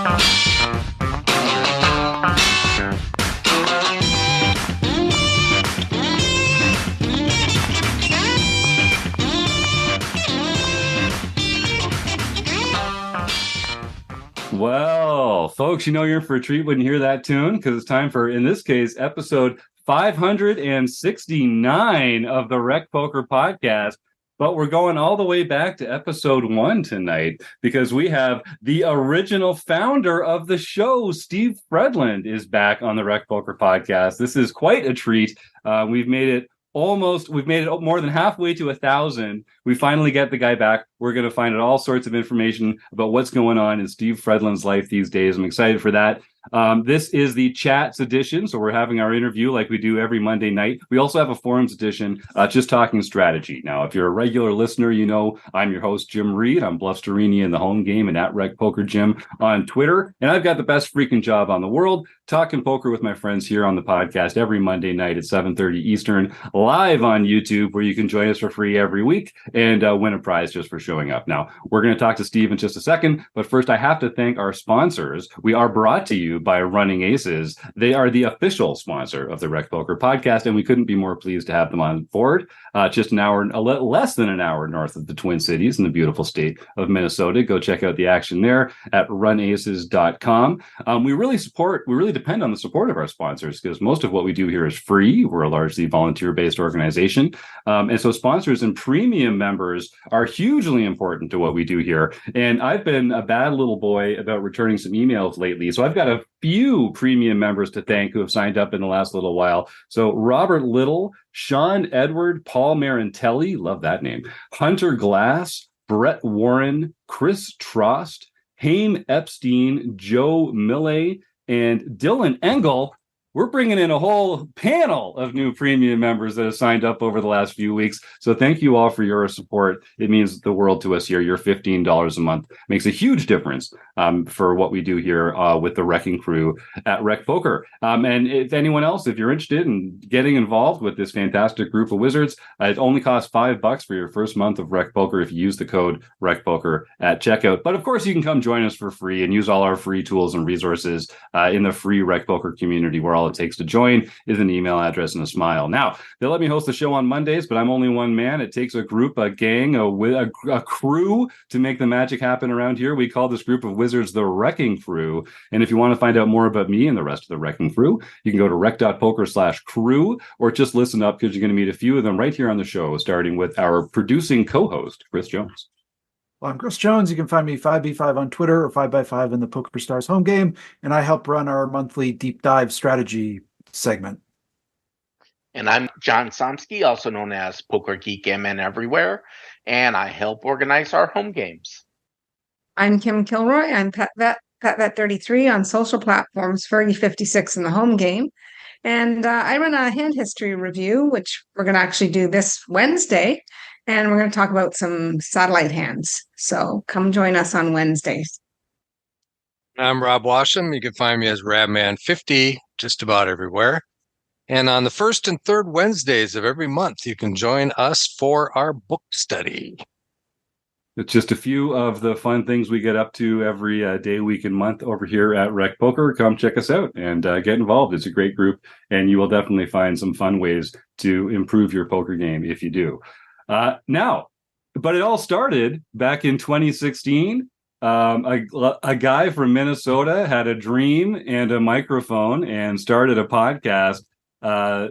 Well, folks, you know you're in for a treat when you hear that tune, because it's time for, in this case, episode 569 of the RecPoker podcast. But we're going all the way back to episode 1 tonight, because we have the original founder of the show, Steve Fredlund, is back on the RecPoker podcast. This is quite a treat. We've made it more than halfway to 1,000. We finally get the guy back. We're going to find out all sorts of information about what's going on in Steve Fredlund's life these days. I'm excited for that. This is the Chats edition, so we're having our interview like we do every Monday night. We also have a Forums edition, just talking strategy. Now, if you're a regular listener, you know I'm your host, Jim Reid. I'm Bluffsterini in the home game and at RecPoker Jim on Twitter. And I've got the best freaking job on the world, talking poker with my friends here on the podcast every Monday night at 7:30 Eastern, live on YouTube, where you can join us for free every week and win a prize just for showing up. Now, we're going to talk to Steve in just a second, but first I have to thank our sponsors. We are brought to you by Running Aces. They are the official sponsor of the RecPoker podcast, and we couldn't be more pleased to have them on board. Just an hour, less than an hour north of the Twin Cities in the beautiful state of Minnesota. Go check out the action there at runaces.com. We really depend on the support of our sponsors, because most of what we do here is free. We're a largely volunteer-based organization. And so sponsors and premium members are hugely important to what we do here. And I've been a bad little boy about returning some emails lately. So I've got a few premium members to thank who have signed up in the last little while. So Robert Little, Sean Edward, Paul Marantelli, love that name, Hunter Glass, Brett Warren, Chris Trost, Haim Epstein, Joe Millay, and Dylan Engel. We're bringing in a whole panel of new premium members that have signed up over the last few weeks. So thank you all for your support. It means the world to us here. Your $15 a month makes a huge difference for what we do here with the Wrecking Crew at RecPoker. And if anyone else, if you're interested in getting involved with this fantastic group of wizards, it only costs $5 for your first month of RecPoker if you use the code RecPoker at checkout. But of course, you can come join us for free and use all our free tools and resources in the free RecPoker community, where all it takes to join is an email address and a smile. Now, they let me host the show on Mondays, but I'm only one man. It takes a group, a gang, a crew to make the magic happen around here. We call this group of wizards the Wrecking Crew. And if you want to find out more about me and the rest of the Wrecking Crew, you can go to rec.poker/crew, or just listen up, because you're going to meet a few of them right here on the show, starting with our producing co-host, Chris Jones. Well, I'm Chris Jones. You can find me 5B5 on Twitter, or 5x5 in the Poker Stars home game, and I help run our monthly deep dive strategy segment. And I'm John Somsky, also known as Poker Geek MN Everywhere, and I help organize our home games. I'm Kim Kilroy. I'm PetVet33 on social platforms, Fergie56 in the home game. And I run a hand history review, which we're going to actually do this Wednesday. And we're going to talk about some satellite hands. So come join us on Wednesdays. I'm Rob Washam. You can find me as Rabman50 just about everywhere. And on the first and third Wednesdays of every month, you can join us for our book study. It's just a few of the fun things we get up to every day, week, and month over here at RecPoker. Come check us out and get involved. It's a great group, and you will definitely find some fun ways to improve your poker game if you do. Now, but it all started back in 2016. A guy from Minnesota had a dream and a microphone and started a podcast,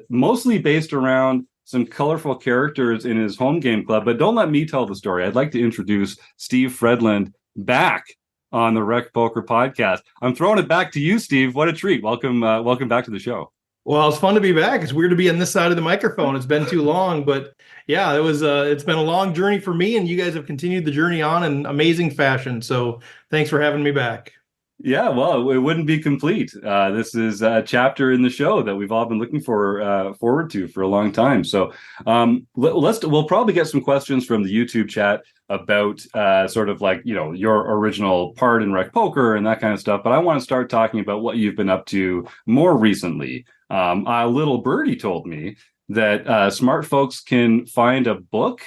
mostly based around some colorful characters in his home game club. But don't let me tell the story. I'd like to introduce Steve Fredlund back on the RecPoker podcast. I'm throwing it back to you, Steve. What a treat. Welcome back to the show. Well, it's fun to be back. It's weird to be on this side of the microphone. It's been too long, but yeah, it's been a long journey for me, and you guys have continued the journey on in amazing fashion. So thanks for having me back. Yeah, well, it wouldn't be complete. This is a chapter in the show that we've all been looking forward to for a long time. So we'll probably get some questions from the YouTube chat about sort of like, your original part in RecPoker and that kind of stuff. But I want to start talking about what you've been up to more recently. A little birdie told me that smart folks can find a book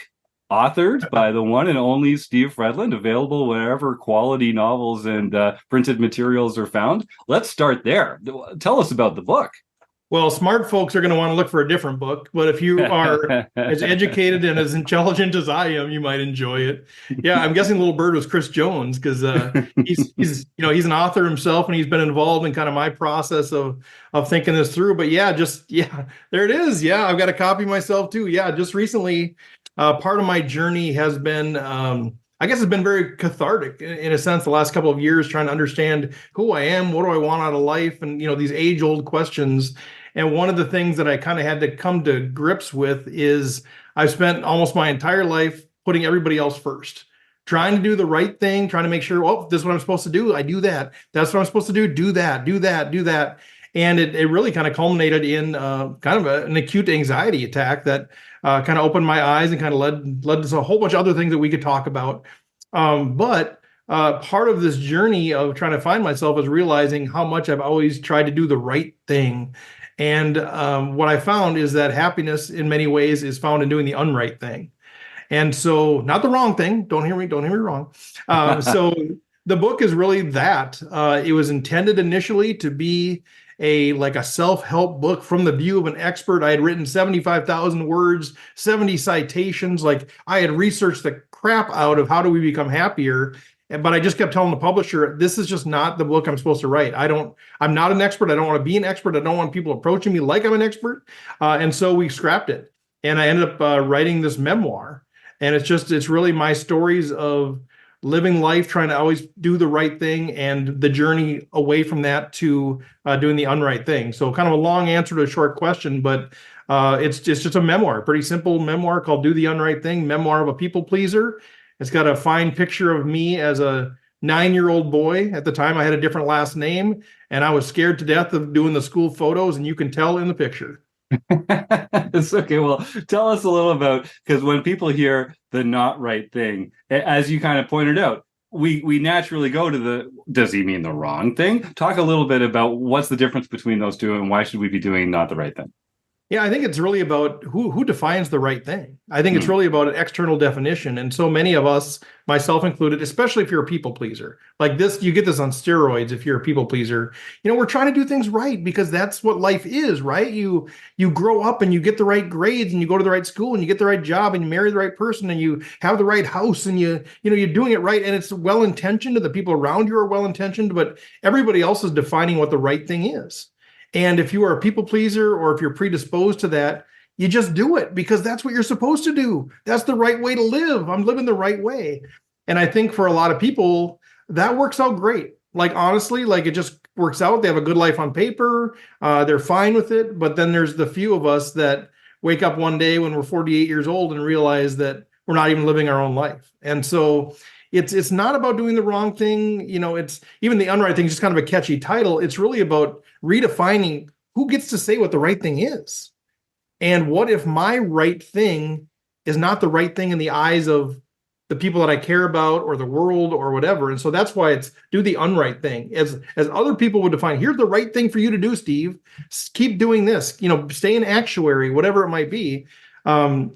authored by the one and only Steve Fredlund, available wherever quality novels and printed materials are found. Let's start there. Tell us about the book. Well, smart folks are going to want to look for a different book, but if you are as educated and as intelligent as I am, you might enjoy it. Yeah, I'm guessing Little Bird was Chris Jones because he's an author himself, and he's been involved in kind of my process of thinking this through. But yeah, there it is. Yeah, I've got a copy myself too. Yeah, just recently, part of my journey has been. I guess it's been very cathartic in a sense the last couple of years, trying to understand who I am, what do I want out of life, and these age-old questions. And one of the things that I kind of had to come to grips with is I've spent almost my entire life putting everybody else first, trying to do the right thing, trying to make sure, oh, this is what I'm supposed to do. I do that. That's what I'm supposed to do. Do that, do that, do that. And it really kind of culminated in kind of an acute anxiety attack that kind of opened my eyes and kind of led to a whole bunch of other things that we could talk about. But part of this journey of trying to find myself is realizing how much I've always tried to do the right thing. And what I found is that happiness in many ways is found in doing the unright thing. And so, not the wrong thing. Don't hear me wrong. So the book is really that. It was intended initially to be a self-help book from the view of an expert. I had written 75,000 words, 70 citations. Like, I had researched the crap out of how do we become happier. But I just kept telling the publisher, this is just not the book I'm supposed to write. I'm not an expert. I don't want to be an expert. I don't want people approaching me like I'm an expert. And so we scrapped it. And I ended up writing this memoir. And it's really my stories of living life, trying to always do the right thing, and the journey away from that to doing the unright thing. So kind of a long answer to a short question, but it's just a memoir, pretty simple memoir called Do the Unright Thing, Memoir of a People Pleaser. It's got a fine picture of me as a 9-year-old boy. At the time, I had a different last name, and I was scared to death of doing the school photos, and you can tell in the picture. It's okay. Well, tell us a little about, because when people hear the not right thing, as you kind of pointed out, we naturally go to does he mean the wrong thing? Talk a little bit about what's the difference between those two, and why should we be doing not the right thing? Yeah, I think it's really about who defines the right thing. I think it's really about an external definition. And so many of us, myself included, especially if you're a people pleaser, like this, you get this on steroids if you're a people pleaser. We're trying to do things right because that's what life is, right? You grow up and you get the right grades and you go to the right school and you get the right job and you marry the right person and you have the right house and you're doing it right. And it's well-intentioned, and the people around you are well-intentioned, but everybody else is defining what the right thing is. And if you are a people pleaser, or if you're predisposed to that, you just do it because that's what you're supposed to do. That's the right way to live. I'm living the right way. And I think for a lot of people, that works out great. Like, honestly, it just works out. They have a good life on paper. They're fine with it. But then there's the few of us that wake up one day when we're 48 years old and realize that we're not even living our own life. And so it's not about doing the wrong thing. It's even the unright thing is just kind of a catchy title. It's really about redefining who gets to say what the right thing is. And what if my right thing is not the right thing in the eyes of the people that I care about, or the world, or whatever. And so that's why it's do the unright thing. As other people would define, here's the right thing for you to do, Steve. Keep doing this, stay an actuary, whatever it might be.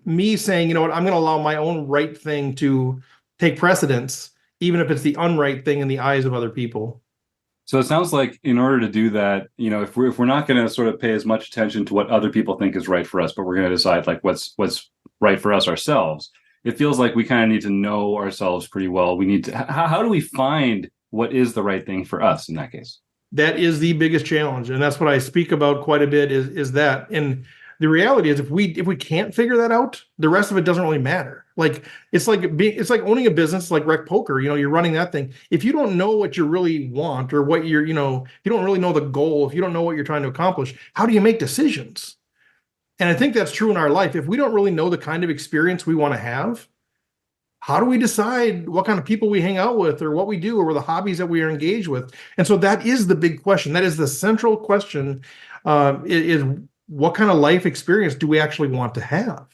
Me saying, I'm going to allow my own right thing to take precedence, even if it's the unright thing in the eyes of other people. So it sounds like in order to do that, if we're not going to sort of pay as much attention to what other people think is right for us, but we're going to decide what's right for us ourselves, it feels like we kind of need to know ourselves pretty well. We need to, how do we find what is the right thing for us in that case? That is the biggest challenge. And that's what I speak about quite a bit is that. And the reality is if we can't figure that out, the rest of it doesn't really matter. It's like owning a business like RecPoker. You're running that thing. If you don't know what you really want, or what if you don't really know the goal, if you don't know what you're trying to accomplish, how do you make decisions? And I think that's true in our life. If we don't really know the kind of experience we want to have, how do we decide what kind of people we hang out with, or what we do, or the hobbies that we are engaged with? And so that is the big question. That is the central question, is what kind of life experience do we actually want to have?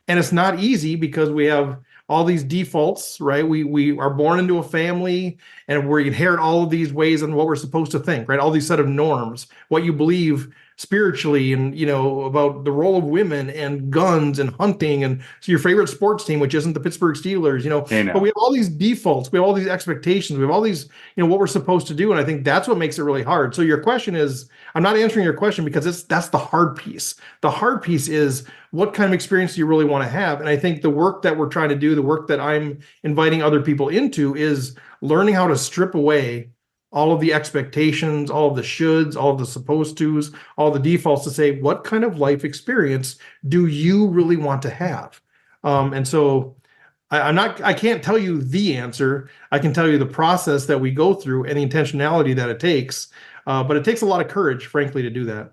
And it's not easy because we have all these defaults, right? We are born into a family, and we inherit all of these ways on what we're supposed to think, right? All these set of norms, what you believe spiritually, and about the role of women and guns and hunting, and so your favorite sports team, which isn't the Pittsburgh Steelers, but we have all these defaults, we have all these expectations, we have all these, what we're supposed to do, and I think that's what makes it really hard. So your question is, I'm not answering your question because that's the hard piece. The hard piece is, what kind of experience do you really want to have? And I think the work that we're trying to do, the work that I'm inviting other people into, is learning how to strip away all of the expectations, all of the shoulds, all of the supposed tos, all the defaults, to say, what kind of life experience do you really want to have? And so I can't tell you the answer. I can tell you the process that we go through and the intentionality that it takes. But it takes a lot of courage, frankly, to do that.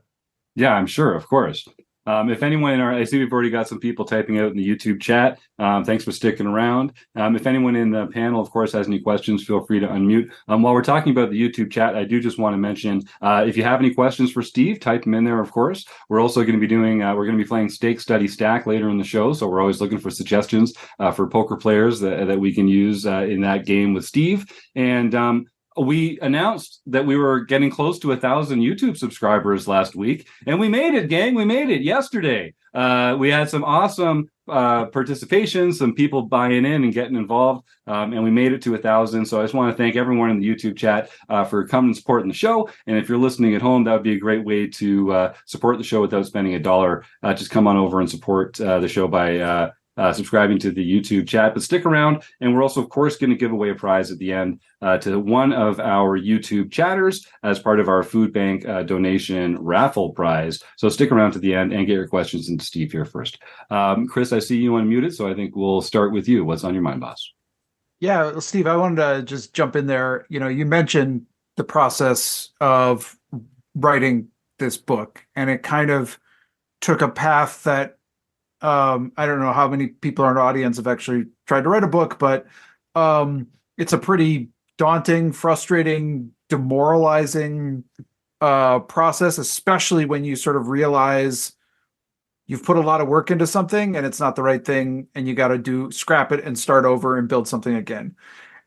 Yeah, I'm sure, of course. If anyone I see we've already got some people typing out in the YouTube chat. Thanks for sticking around. If anyone in the panel, of course, has any questions, feel free to unmute. While we're talking about the YouTube chat, I do just want to mention, if you have any questions for Steve, type them in there, of course. We're also going to be doing, we're going to be playing Stake, Study, Stack later in the show. So we're always looking for suggestions for poker players that we can use in that game with Steve. And we announced that we were getting close to 1,000 YouTube subscribers last week, and we made it, gang. We made it yesterday. We had some awesome participation, some people buying in and getting involved, and we made it to 1,000. So I just want to thank everyone in the YouTube chat for coming and supporting the show. And if you're listening at home, that would be a great way to support the show without spending $1. Just come on over and support the show by subscribing to the YouTube chat. But stick around, and we're also, of course, going to give away a prize at the end to one of our YouTube chatters as part of our food bank donation raffle prize. So stick around to the end and get your questions into Steve here first. Chris, I see you unmuted, so I think we'll start with you. What's on your mind, boss? Yeah, Steve, I wanted to just jump in there. You mentioned the process of writing this book, and it kind of took a path that I don't know how many people in our audience have actually tried to write a book, but it's a pretty daunting, frustrating, demoralizing process, especially when you sort of realize you've put a lot of work into something and it's not the right thing, and you got to scrap it and start over and build something again.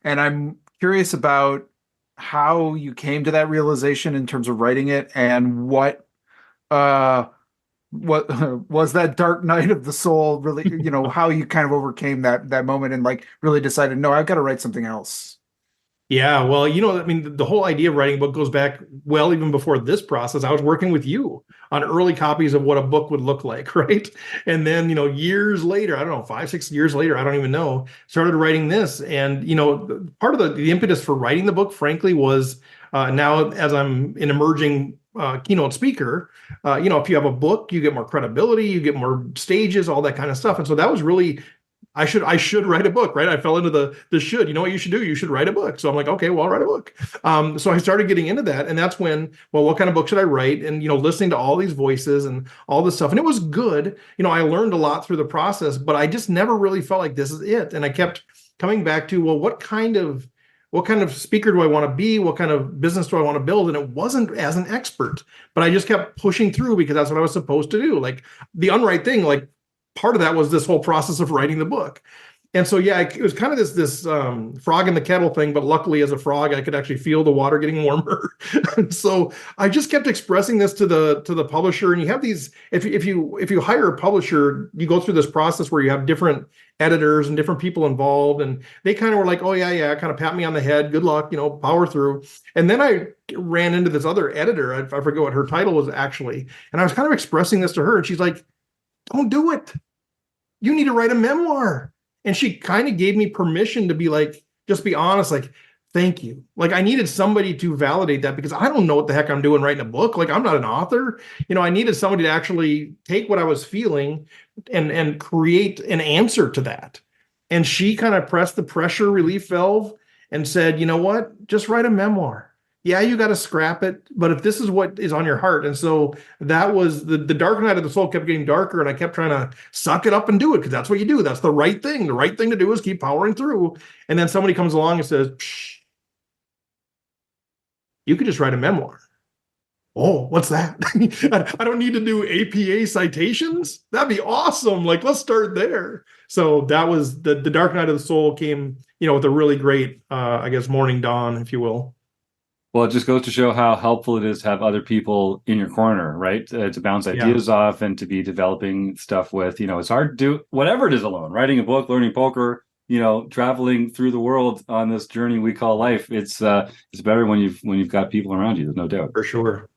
And I'm curious about how you came to that realization in terms of writing it, and what was that dark night of the soul really, how you kind of overcame that moment and really decided, no, I've got to write something else. Yeah, well, the whole idea of writing a book goes back well even before this process. I was working with you on early copies of what a book would look like, right? And then, years later, I don't know, 5-6 years later, I don't even know, started writing this. And, part of the impetus for writing the book, frankly, was now as I'm an emerging keynote speaker, if you have a book, you get more credibility, you get more stages, all that kind of stuff. And so that was really, I should write a book, right? I fell into the should. You know what you should do? You should write a book. So I'm like, okay, well, I'll write a book. So I started getting into that, and that's when, well, what kind of book should I write? And listening to all these voices and all this stuff, and it was good. I learned a lot through the process, but I just never really felt like this is it. And I kept coming back to, well, what kind of speaker do I want to be? What kind of business do I want to build? And it wasn't as an expert, but I just kept pushing through because that's what I was supposed to do. Like the unright thing, part of that was this whole process of writing the book. And so, yeah, it was kind of this frog in the kettle thing, but luckily as a frog, I could actually feel the water getting warmer. And so I just kept expressing this to the publisher. And you have these, if you hire a publisher, you go through this process where you have different editors and different people involved. And they kind of were like, oh yeah, kind of pat me on the head. Good luck, power through. And then I ran into this other editor. I forget what her title was actually. And I was kind of expressing this to her, and she's like, don't do it. You need to write a memoir. And she kind of gave me permission to be like, just be honest, like, thank you. Like I needed somebody to validate that, because I don't know what the heck I'm doing writing a book. Like I'm not an author. I needed somebody to actually take what I was feeling and create an answer to that. And she kind of pressed the pressure relief valve and said, you know what, just write a memoir. Yeah, you got to scrap it, but if this is what is on your heart. And so that was the dark night of the soul kept getting darker, and I kept trying to suck it up and do it, because that's what you do. That's the right thing. The right thing to do is keep powering through. And then somebody comes along and says, psh, you could just write a memoir. Oh, what's that? I don't need to do APA citations. That'd be awesome. Like, let's start there. So that was the dark night of the soul came, with a really great, morning dawn, if you will. Well, it just goes to show how helpful it is to have other people in your corner, right? To bounce ideas off and to be developing stuff with. It's hard to do whatever it is alone. Writing a book, learning poker, traveling through the world on this journey we call life. It's better when you've got people around you. There's no doubt. For sure.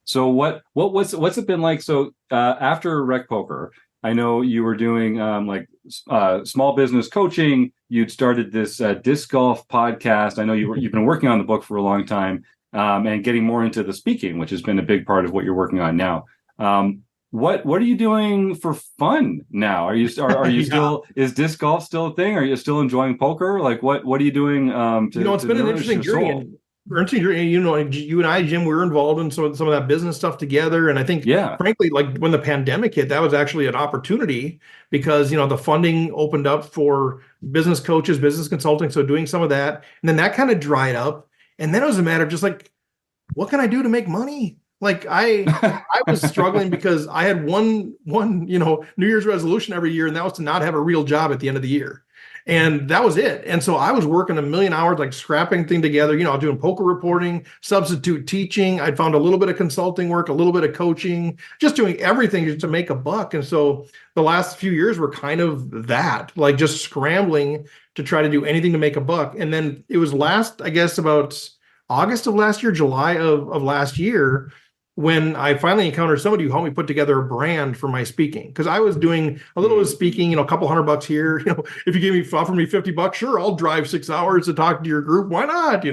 So what's it been like? So after RecPoker, I know you were doing small business coaching. You'd started this disc golf podcast. I know you've been working on the book for a long time, and getting more into the speaking, which has been a big part of what you're working on now. What are you doing for fun now? Are you still, is disc golf still a thing? Are you still enjoying poker? Like what are you doing it's been an interesting journey. You and I, Jim, we were involved in some of that business stuff together. And I think, frankly, like when the pandemic hit, that was actually an opportunity because, the funding opened up for business coaches, business consulting. So doing some of that, and then that kind of dried up. And then it was a matter of just like, what can I do to make money? Like I was struggling because I had one, New Year's resolution every year, and that was to not have a real job at the end of the year. And that was it. And so I was working a million hours, like scrapping things together, doing poker reporting, substitute teaching. I'd found a little bit of consulting work, a little bit of coaching, just doing everything just to make a buck. And so the last few years were kind of that, like just scrambling to try to do anything to make a buck. And then it was about August of last year, July of last year, when I finally encountered somebody who helped me put together a brand for my speaking. Because I was doing a little bit of speaking, a couple $100 here. If you offer me $50, sure, I'll drive 6 hours to talk to your group. Why not?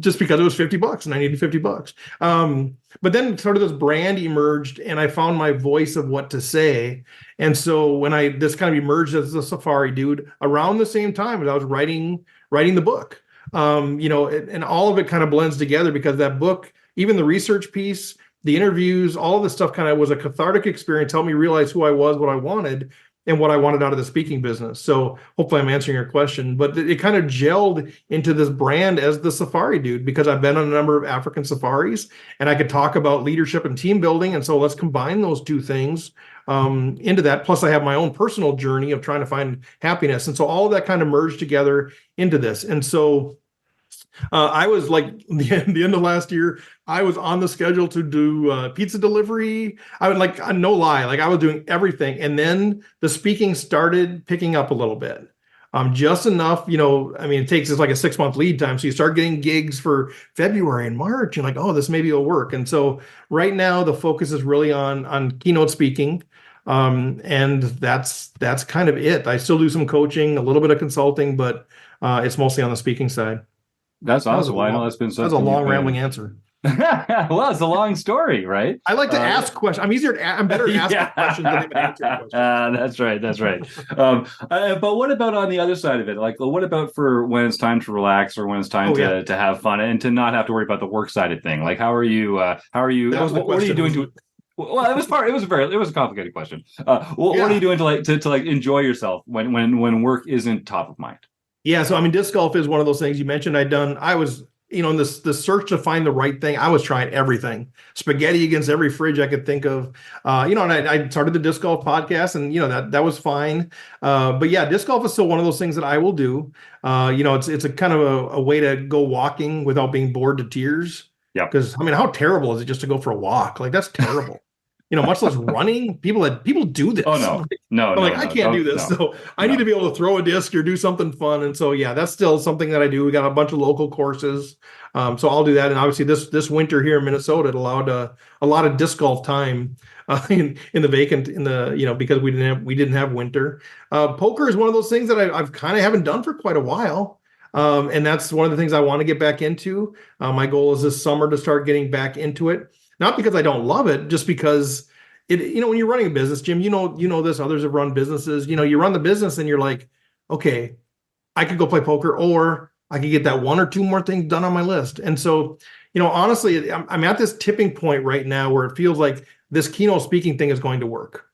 Just because it was $50 and I needed $50. But then sort of this brand emerged and I found my voice of what to say. And so when this kind of emerged as the Safari Dude around the same time as I was writing the book, and all of it kind of blends together because that book, even the research piece, the interviews, all of this stuff kind of was a cathartic experience, helped me realize who I was, what I wanted, and what I wanted out of the speaking business. So hopefully I'm answering your question, but it kind of gelled into this brand as the Safari Dude because I've been on a number of African safaris and I could talk about leadership and team building. And so let's combine those two things into that. Plus I have my own personal journey of trying to find happiness. And so all of that kind of merged together into this. And so I was like the end of last year, I was on the schedule to do pizza delivery. I would no lie, I was doing everything. And then the speaking started picking up a little bit. Just enough, it takes us like a 6-month lead time. So you start getting gigs for February and March. You're like, oh, this maybe will work. And so right now the focus is really on keynote speaking. And that's kind of it. I still do some coaching, a little bit of consulting, but it's mostly on the speaking side. That's awesome. I know that's been such a long rambling answer. Well, it's a long story, right? I like to ask questions. I'm better at asking questions than even answering questions. That's right. But what about on the other side of it? Like, what about for when it's time to relax or when it's time to have fun and to not have to worry about the work side of thing? Like, what are you doing to? Well, it was a complicated question. What are you doing to enjoy yourself when work isn't top of mind? Yeah, so disc golf is one of those things you mentioned. I was, in the search to find the right thing. I was trying everything, spaghetti against every fridge I could think of. And I started the disc golf podcast, and that was fine. But yeah, disc golf is still one of those things that I will do. It's a kind of a way to go walking without being bored to tears. Yeah, because how terrible is it just to go for a walk? Like that's terrible. Much less running. People do this. Oh no! I can't do this. So I need to be able to throw a disc or do something fun. And so yeah, that's still something that I do. We got a bunch of local courses, so I'll do that. And obviously this winter here in Minnesota, it allowed a lot of disc golf time in the because we didn't have winter. Poker is one of those things that I've kind of haven't done for quite a while. And that's one of the things I want to get back into. My goal is this summer to start getting back into it. Not because I don't love it, just because when you're running a business, Jim, you know this, others have run businesses, you run the business and you're like, okay, I could go play poker or I could get that one or two more things done on my list. And so, honestly, I'm at this tipping point right now where it feels like this keynote speaking thing is going to work.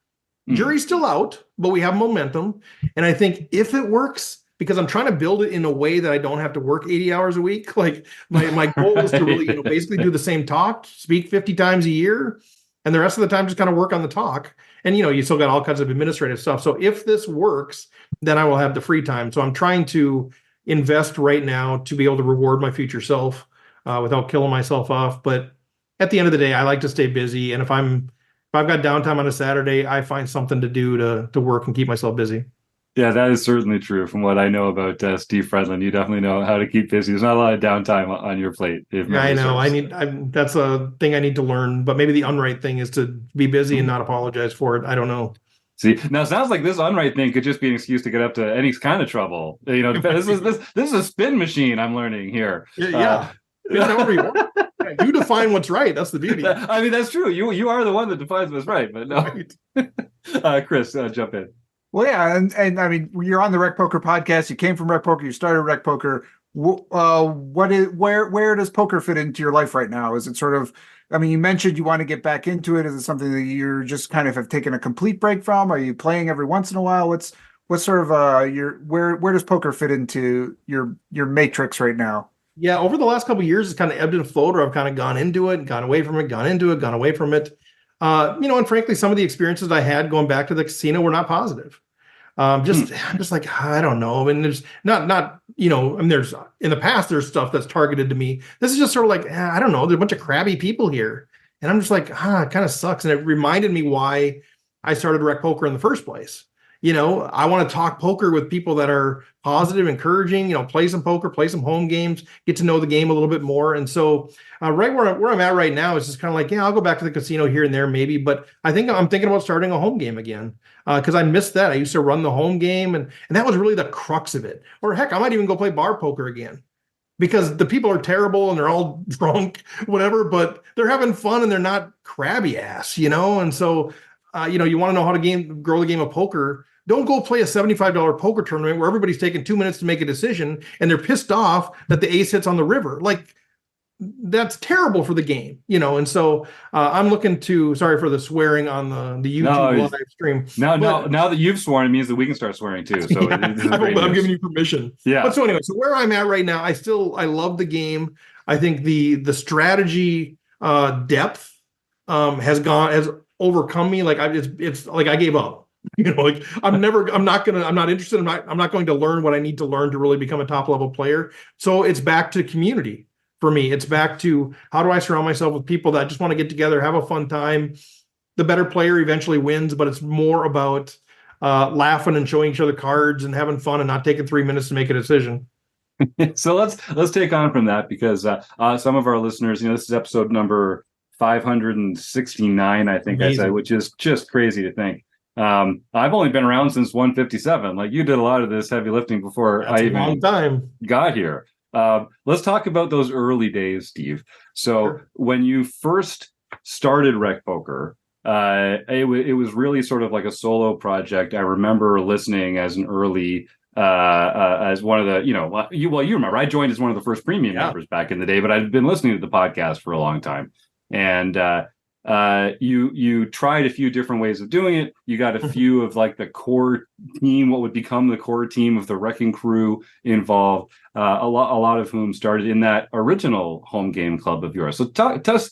Jury's still out, but we have momentum. And I think if it works, because I'm trying to build it in a way that I don't have to work 80 hours a week. Like my goal is to really, basically do the same talk, speak 50 times a year, and the rest of the time just kind of work on the talk. And, you still got all kinds of administrative stuff. So if this works, then I will have the free time. So I'm trying to invest right now to be able to reward my future self without killing myself off. But at the end of the day, I like to stay busy. And if I've got downtime on a Saturday, I find something to do to work and keep myself busy. Yeah, that is certainly true. From what I know about Steve Fredlund, you definitely know how to keep busy. There's not a lot of downtime on your plate. Yeah, I know. That's a thing I need to learn. But maybe the unright thing is to be busy and not apologize for it. I don't know. See, now it sounds like this unright thing could just be an excuse to get up to any kind of trouble. You know, this is a spin machine. I'm learning here. Yeah. You define what's right. That's the beauty. I mean, that's true. You are the one that defines what's right. But no, right. Chris, jump in. Well, yeah, and I mean, you're on the RecPoker podcast. You came from RecPoker. You started RecPoker. Where does poker fit into your life right now? Is it sort of, I mean, you mentioned you want to get back into it. Is it something that you're just kind of have taken a complete break from? Are you playing every once in a while? What's sort of where does poker fit into your matrix right now? Yeah, over the last couple of years, it's kind of ebbed and flowed, or I've kind of gone into it, gone away from it, gone into it, gone away from it. And frankly, some of the experiences I had going back to the casino were not positive. I'm just like, I don't know. And there's not, there's in the past, there's stuff that's targeted to me. This is just sort of like, I don't know. There's a bunch of crabby people here. And I'm just like, it kind of sucks. And it reminded me why I started RecPoker in the first place. I want to talk poker with people that are positive, encouraging, play some poker, play some home games, get to know the game a little bit more. And so right where I'm at right now is just kind of like, I'll go back to the casino here and there maybe, but I'm thinking about starting a home game again because I missed that. I used to run the home game and that was really the crux of it. Or heck, I might even go play bar poker again because the people are terrible and they're all drunk, whatever, but they're having fun and they're not crabby ass, And so, you want to know how to grow the game of poker. Don't go play a $75 poker tournament where everybody's taking 2 minutes to make a decision and they're pissed off that the ace hits on the river. Like, that's terrible for the game, And so I'm looking to, sorry for the swearing on the YouTube live stream. Now that you've sworn, it means that we can start swearing too. So yeah, I'm giving you permission. Yeah. But so anyway, so where I'm at right now, I love the game. I think the strategy depth has overcome me. Like it's like I gave up. I'm not interested. I'm not going to learn what I need to learn to really become a top level player. So it's back to community for me. It's back to how do I surround myself with people that just want to get together, have a fun time. The better player eventually wins, but it's more about laughing and showing each other cards and having fun and not taking 3 minutes to make a decision. So let's take on from that because some of our listeners, this is episode number 569, I think. Amazing. I said, which is just crazy to think. I've only been around since 157. Like you did a lot of this heavy lifting before I even got here. Let's talk about those early days, Steve. So when you first started RecPoker, it was really sort of like a solo project. I remember listening as an early, as one of the, you remember I joined as one of the first premium members back in the day, but I'd been listening to the podcast for a long time. And you tried a few different ways of doing it. You got a few of like the core team, what would become the core team of the Wrecking Crew involved. A lot of whom started in that original home game club of yours. So tell us,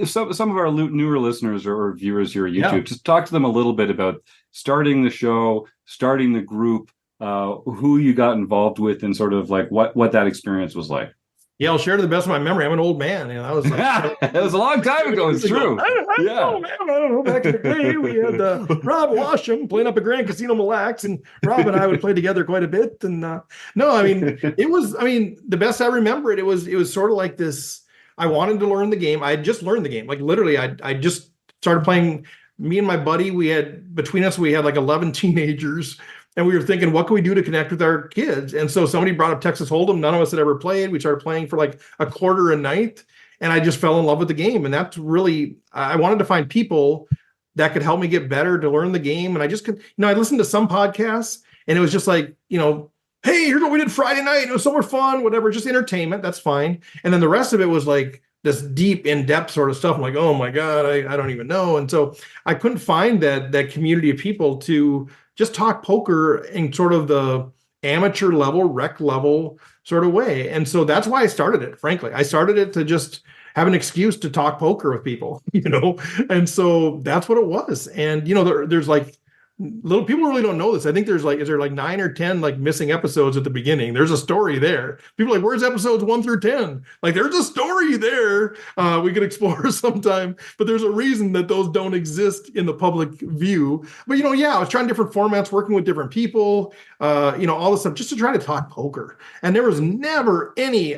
some of our newer listeners or viewers here at YouTube, just talk to them a little bit about starting the show, starting the group, who you got involved with, and sort of like what that experience was like. Yeah, I'll share to the best of my memory. I'm an old man. That was like, it was a long time ago. It's true. I don't know. Back in the day, we had Rob Washam playing up at Grand Casino Mille Lacs, and Rob and I would play together quite a bit. And the best I remember it was sort of like this. I wanted to learn the game. I had just learned the game. Like literally, I just started playing. Me and my buddy, between us, we had like 11 teenagers. And we were thinking, what can we do to connect with our kids? And so somebody brought up Texas Hold'em. None of us had ever played. We started playing for like a quarter a night. And I just fell in love with the game. And that's really, I wanted to find people that could help me get better to learn the game. And I just could, I listened to some podcasts and it was just like, hey, here's what we did Friday night. It was so much fun, whatever, just entertainment. That's fine. And then the rest of it was like this deep, in-depth sort of stuff. I'm like, oh my God, I don't even know. And so I couldn't find that community of people to just talk poker in sort of the amateur level, rec level sort of way. And so that's why I started it, frankly. I started it to just have an excuse to talk poker with people, And so that's what it was. And, there's like little people really don't know this. I think there's like, is there like 9 or 10 like missing episodes at the beginning? There's a story there. People are like, where's episodes 1 through 10? Like, there's a story there. We could explore sometime, but there's a reason that those don't exist in the public view. But I was trying different formats, working with different people, all this stuff just to try to talk poker. And there was never any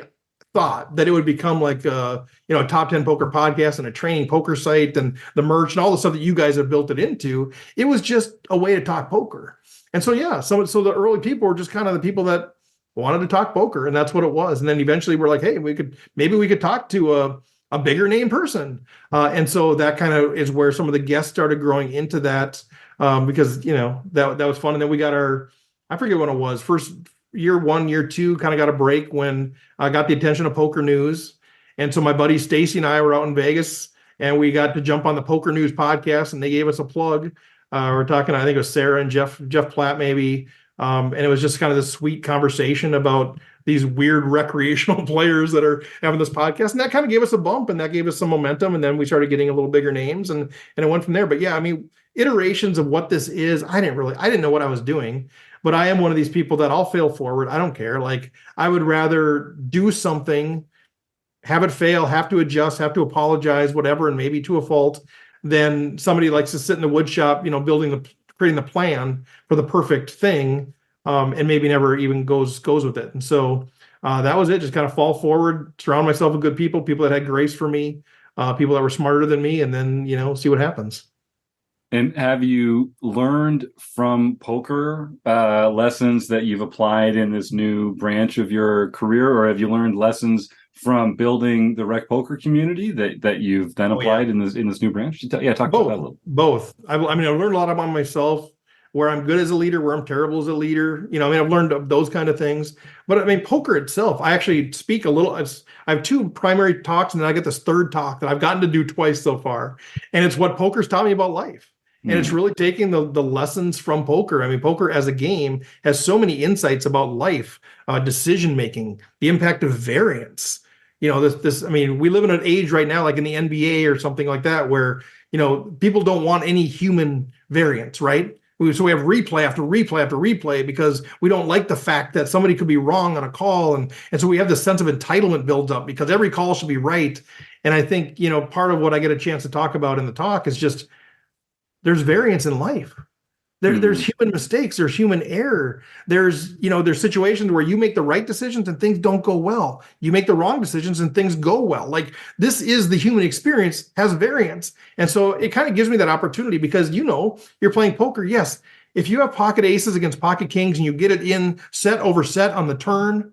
thought that it would become like a top 10 poker podcast and a training poker site and the merch and all the stuff that you guys have built it into. It was just a way to talk poker. And so so the early people were just kind of the people that wanted to talk poker, and that's what it was. And then eventually we're like, hey, maybe we could talk to a bigger name person. And so that kind of is where some of the guests started growing into that, because that was fun. And then we got I forget when it was, first year 1, year 2, kind of got a break when I got the attention of Poker News. And so my buddy Stacy and I were out in Vegas, and we got to jump on the Poker News podcast, and they gave us a plug. We're talking, I think it was Sarah and Jeff Platt maybe. And it was just kind of this sweet conversation about these weird recreational players that are having this podcast. And that kind of gave us a bump, and that gave us some momentum. And then we started getting a little bigger names, and it went from there. But yeah, I mean, iterations of what this is, I didn't know what I was doing. But I am one of these people that I'll fail forward. I don't care. Like, I would rather do something, have it fail, have to adjust, have to apologize, whatever, and maybe to a fault, than somebody likes to sit in the wood shop, creating the plan for the perfect thing, and maybe never even goes with it. And so that was it. Just kind of fall forward, surround myself with good people that had grace for me, people that were smarter than me, and then see what happens. And have you learned from poker lessons that you've applied in this new branch of your career, or have you learned lessons from building the RecPoker community that you've then applied in this new branch? Talk about that a little. Both. I mean, I've learned a lot about myself, where I'm good as a leader, where I'm terrible as a leader. I've learned those kind of things. But I mean, poker itself, I actually speak a little. I have 2 primary talks, and then I get this third talk that I've gotten to do twice so far, and it's what poker's taught me about life. And it's really taking the lessons from poker. I mean, poker as a game has so many insights about life, decision making, the impact of variance. I mean, we live in an age right now, like in the NBA or something like that, where people don't want any human variance, right? So we have replay after replay after replay because we don't like the fact that somebody could be wrong on a call, and so we have this sense of entitlement builds up because every call should be right. And I think part of what I get a chance to talk about in the talk is just, there's variance in life. There's human mistakes. There's human error. There's situations where you make the right decisions and things don't go well. You make the wrong decisions and things go well. Like, this is the human experience, has variance. And so it kind of gives me that opportunity because, you're playing poker. Yes. If you have pocket aces against pocket kings and you get it in set over set on the turn,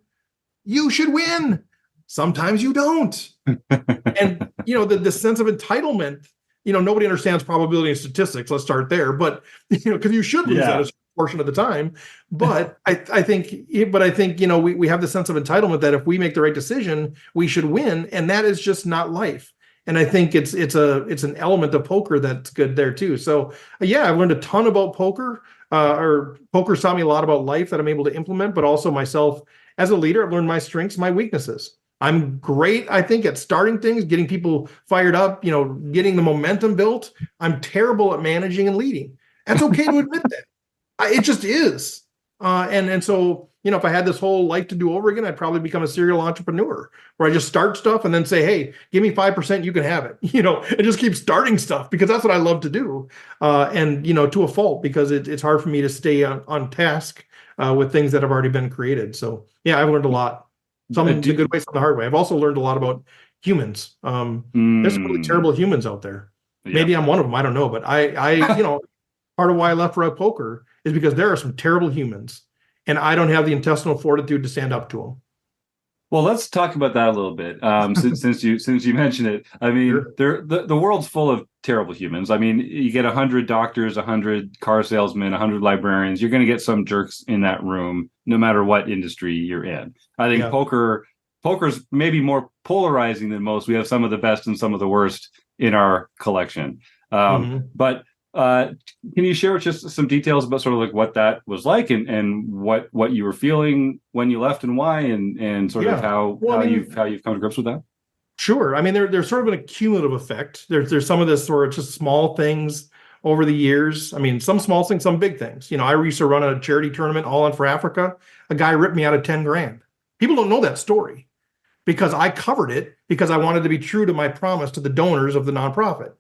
you should win. Sometimes you don't. And, the sense of entitlement, nobody understands probability and statistics. Let's start there. But, because you should lose that a portion of the time. But I think, we have the sense of entitlement that if we make the right decision, we should win. And that is just not life. And I think it's an element of poker that's good there too. So I've learned a ton about poker, or poker's taught me a lot about life that I'm able to implement, but also myself as a leader. I've learned my strengths, my weaknesses. I'm great, I think, at starting things, getting people fired up, getting the momentum built. I'm terrible at managing and leading. That's okay to admit that. It just is. And so, if I had this whole life to do over again, I'd probably become a serial entrepreneur where I just start stuff and then say, hey, give me 5%, you can have it, and just keep starting stuff because that's what I love to do. And to a fault, because it's hard for me to stay on task with things that have already been created. So I've learned a lot. Some the good way, some the hard way. I've also learned a lot about humans. There's some really terrible humans out there. Maybe I'm one of them. I don't know. But I part of why I left RecPoker is because there are some terrible humans, and I don't have the intestinal fortitude to stand up to them. Well, let's talk about that a little bit. Since you mentioned it, I mean, sure. The world's full of terrible humans. I mean, you get 100 doctors, 100 car salesmen, 100 librarians. You're going to get some jerks in that room, no matter what industry you're in. I think poker's maybe more polarizing than most. We have some of the best and some of the worst in our collection. But can you share just some details about sort of like what that was like and what you were feeling when you left and why and sort of how you've come to grips with that? Sure. I mean, there's sort of an accumulative effect. There's some of this where it's just small things over the years. I mean, some small things, some big things. I used to run a charity tournament, All In for Africa. A guy ripped me out of 10 grand. People don't know that story because I covered it because I wanted to be true to my promise to the donors of the nonprofit.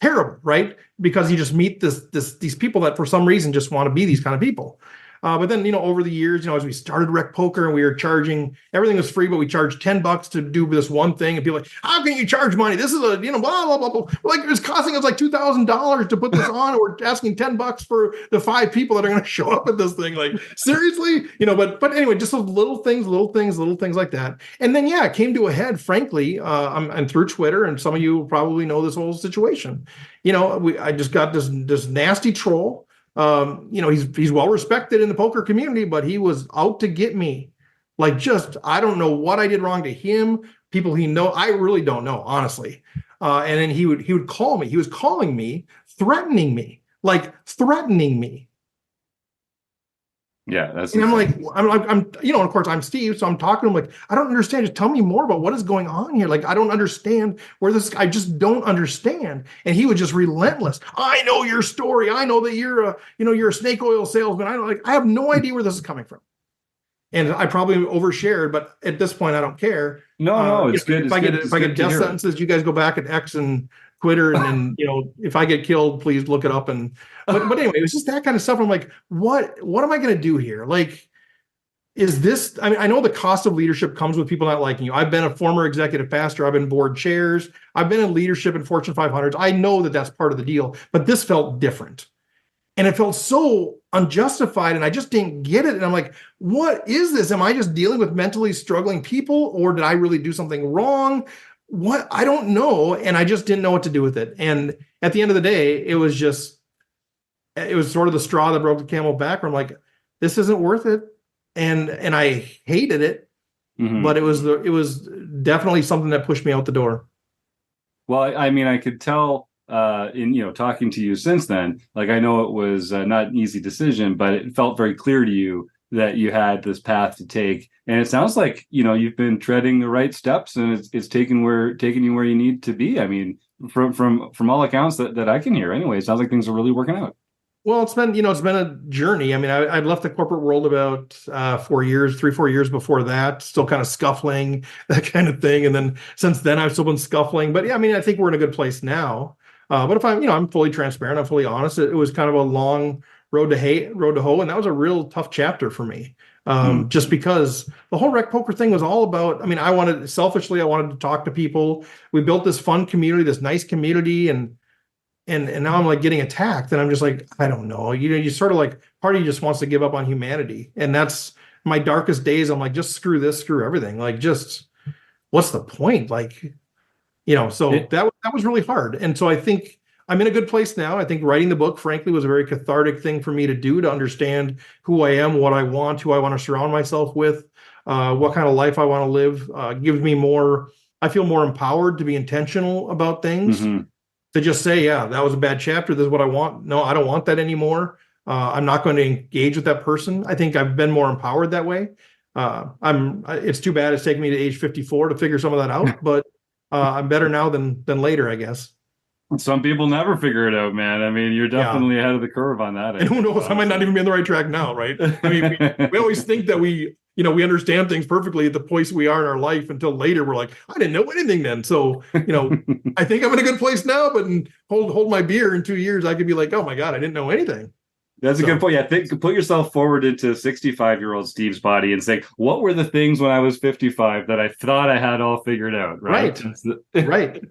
Terrible, right? Because you just meet these people that for some reason just want to be these kind of people. But then, over the years, as we started RecPoker and we were charging, everything was free, but we charged $10 to do this one thing. And people like, how can you charge money? This is blah, blah, blah, blah. Like it was costing us like $2,000 to put this on. And we're asking $10 for the 5 people that are going to show up at this thing. Like, seriously? But anyway, just those little things like that. And then, it came to a head, frankly, and through Twitter, and some of you probably know this whole situation. I just got this nasty troll. He's well respected in the poker community, but he was out to get me. Like, I don't know what I did wrong to him. People he know, I really don't know, honestly. And then he would call me. He was calling me, threatening me. Yeah, that's. And I'm of course I'm Steve, so I'm talking to him like, I don't understand. Just tell me more about what is going on here. Like, I don't understand where this. I just don't understand. And he was just relentless. I know your story. I know that you're a snake oil salesman. I have no idea where this is coming from. And I probably overshared, but at this point, I don't care. No, it's good. If I get death sentences, you guys go back at X and Twitter, and then if I get killed, please look it up. But anyway, it was just that kind of stuff. I'm like, what am I going to do here? Like, is this? I mean, I know the cost of leadership comes with people not liking you. I've been a former executive pastor. I've been board chairs. I've been in leadership in Fortune 500s. I know that that's part of the deal. But this felt different, and it felt so unjustified, and I just didn't get it. And I'm like, what is this? Am I just dealing with mentally struggling people, or did I really do something wrong? What? I don't know. And I just didn't know what to do with it. And at the end of the day, it was sort of the straw that broke the camel back, where I'm like, this isn't worth it. And I hated it, but it was definitely something that pushed me out the door. Well, I mean, I could tell in talking to you since then, like, I know it was not an easy decision, but it felt very clear to you that you had this path to take. And it sounds like, you've been treading the right steps, and it's taking you where you need to be. I mean, from all accounts that I can hear anyway, it sounds like things are really working out. Well, it's been a journey. I mean, I'd left the corporate world about 4 years before that, still kind of scuffling, that kind of thing. And then since then, I've still been scuffling. But yeah, I mean, I think we're in a good place now. But if I'm fully transparent, I'm fully honest, it was kind of a long road to hoe, and that was a real tough chapter for me. Just because the whole RecPoker thing was all about, I mean, I wanted to talk to people. We built this fun community, this nice community, and now I'm like getting attacked, and I'm just like, I don't know. You sort of like, part of you just wants to give up on humanity. And that's my darkest days. I'm like, just screw this, screw everything. Like, just what's the point? Like, that was really hard. And so I think I'm in a good place now. I think writing the book, frankly, was a very cathartic thing for me to do, to understand who I am, what I want, who I want to surround myself with, what kind of life I want to live. Gives me more, I feel more empowered to be intentional about things, to just say, yeah, that was a bad chapter. This is what I want. No, I don't want that anymore. I'm not going to engage with that person. I think I've been more empowered that way. It's too bad it's taken me to age 54 to figure some of that out, but I'm better now than later, I guess. Some people never figure it out, man. I mean, you're definitely ahead of the curve on that. And who knows? I might not even be on the right track now, right? I mean, we always think that we understand things perfectly at the place we are in our life, until later we're like, I didn't know anything then. So, I think I'm in a good place now, but hold my beer in 2 years, I could be like, oh my God, I didn't know anything. That's a good point. Yeah, put yourself forward into 65-year-old Steve's body and say, what were the things when I was 55 that I thought I had all figured out? Right. Right.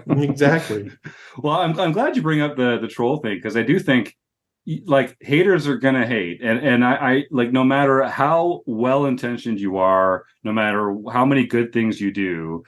Exactly. Well, I'm glad you bring up the troll thing, because I do think, like, haters are gonna hate, and I like, no matter how well intentioned you are, no matter how many good things you do,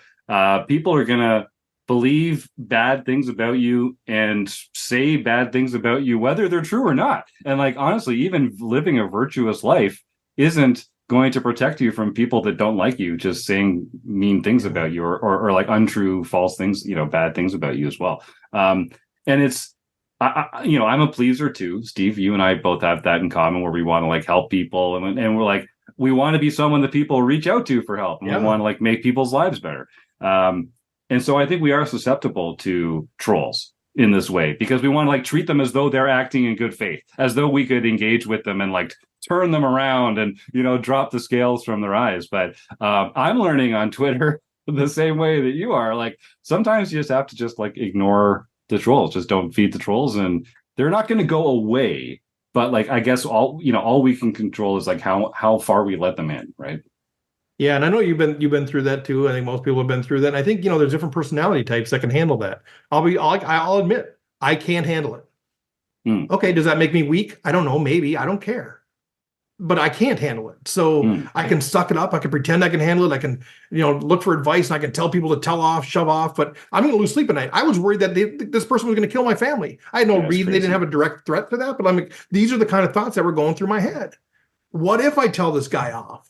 people are gonna believe bad things about you and say bad things about you, whether they're true or not. And, like, honestly, even living a virtuous life isn't going to protect you from people that don't like you just saying mean things about you, or like untrue, false things, bad things about you as well. And it's, I'm a pleaser too, Steve. You and I both have that in common, where we want to, like, help people, and we're like, we want to be someone that people reach out to for help, and we want to, like, make people's lives better. And so I think we are susceptible to trolls. in this way because we want to like treat them as though they're acting in good faith, as though we could engage with them and like turn them around and, you know, drop the scales from their eyes. But I'm learning on Twitter the same way that you are. Like sometimes you just have to just like ignore the trolls, just don't feed the trolls, and they're not going to go away. But like, I guess all we can control is like how far we let them in, right? Yeah, and I know you've been through that too. I think most people have been through that. And I think, you know, there's different personality types that can handle that. I'll admit I can't handle it. Okay, does that make me weak? I don't know, maybe. I don't care. But I can't handle it. So I can suck it up. I can pretend I can handle it. I can, you know, look for advice, and I can tell people to shove off, but I'm going to lose sleep at night. I was worried that this person was going to kill my family. I had no reason. They didn't have a direct threat to that, but I'm like, these are the kind of thoughts that were going through my head. What if I tell this guy off?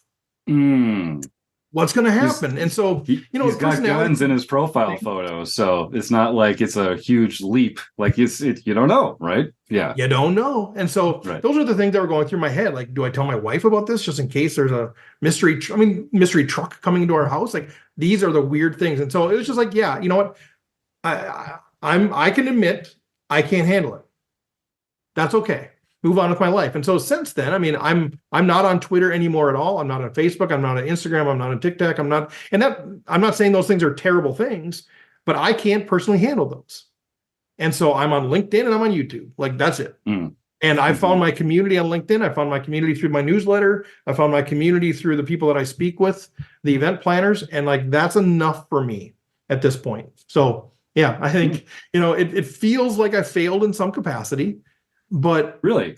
What's going to happen? And so, you know, he's got guns in his profile photo, so it's not like it's a huge leap. Like you don't know, right? Yeah, you don't know. And so those are the things that were going through my head. Like, do I tell my wife about this just in case there's a mystery truck coming into our house? Like, these are the weird things. And so it was just like, yeah, you know what? I can admit I can't handle it. That's okay. Move on with my life. And so since then, I mean, I'm not on Twitter anymore at all. I'm not on Facebook. I'm not on Instagram. I'm not on TikTok. I'm not saying those things are terrible things, but I can't personally handle those. And so I'm on LinkedIn and I'm on YouTube. Like, that's it. And I found my community on LinkedIn. I found my community through my newsletter. I found my community through the people that I speak with, the event planners. And like, that's enough for me at this point. So yeah, I think, you know, it feels like I failed in some capacity. But really,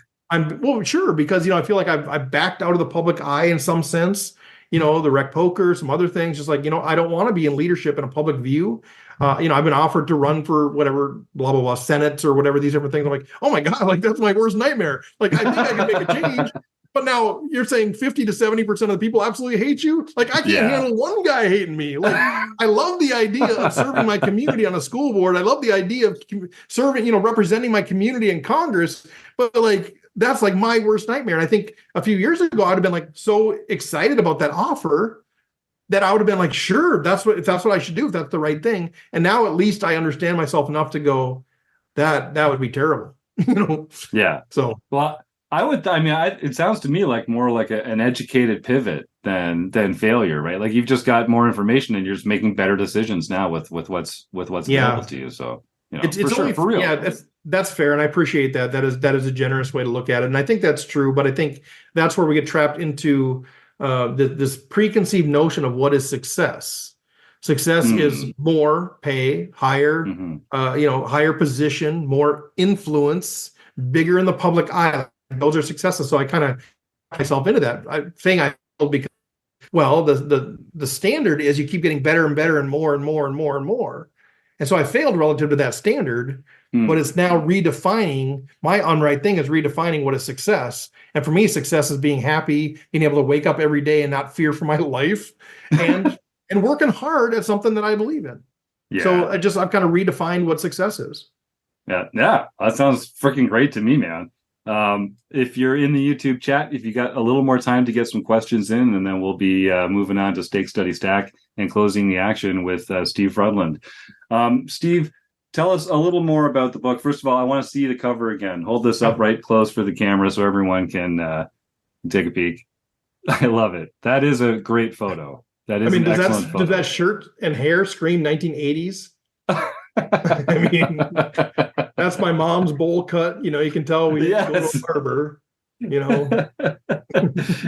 sure, because, you know, I feel like I've backed out of the public eye in some sense, you know, the RecPoker, some other things, just like, you know, I don't want to be in leadership in a public view. You know, I've been offered to run for whatever, blah, blah, blah, Senate or whatever, these different things. I'm like, oh my God, like that's my worst nightmare. Like, I think I can make a change. But now you're saying 50 to 70% of the people absolutely hate you. Like, I can't handle one guy hating me. Like, I love the idea of serving my community on a school board. I love the idea of serving, you know, representing my community in Congress. But like, that's like my worst nightmare. And I think a few years ago, I'd have been like so excited about that offer that I would have been like, sure, if that's what I should do, if that's the right thing. And now at least I understand myself enough to go, that would be terrible. You know? Yeah. So, well, it sounds to me like more like an educated pivot than failure, right? Like you've just got more information and you're just making better decisions now with what's available to you. So, you know, it's only for real. Yeah, that's fair. And I appreciate that. That is a generous way to look at it. And I think that's true, but I think that's where we get trapped into this preconceived notion of what is success. Success is more pay, higher, you know, higher position, more influence, bigger in the public eye. Those are successes. So I kind of myself into that. I failed because, well, the standard is you keep getting better and better and more and more and more and more. And so I failed relative to that standard, but it's now redefining. My unright thing is redefining what is success. And for me, success is being happy, being able to wake up every day and not fear for my life, and working hard at something that I believe in. Yeah. So I've kind of redefined what success is. Yeah, that sounds freaking great to me, man. If you're in the YouTube chat, if you got a little more time to get some questions in, and then we'll be moving on to Stake, Study, Stack and closing the action with Steve Fredlund. Steve, tell us a little more about the book. First of all, I want to see the cover again. Hold this up right close for the camera so everyone can take a peek. I love it. That is a great photo. That is an excellent photo. Does that shirt and hair scream 1980s? I mean, that's my mom's bowl cut. You know, you can tell we go to a barber. You know,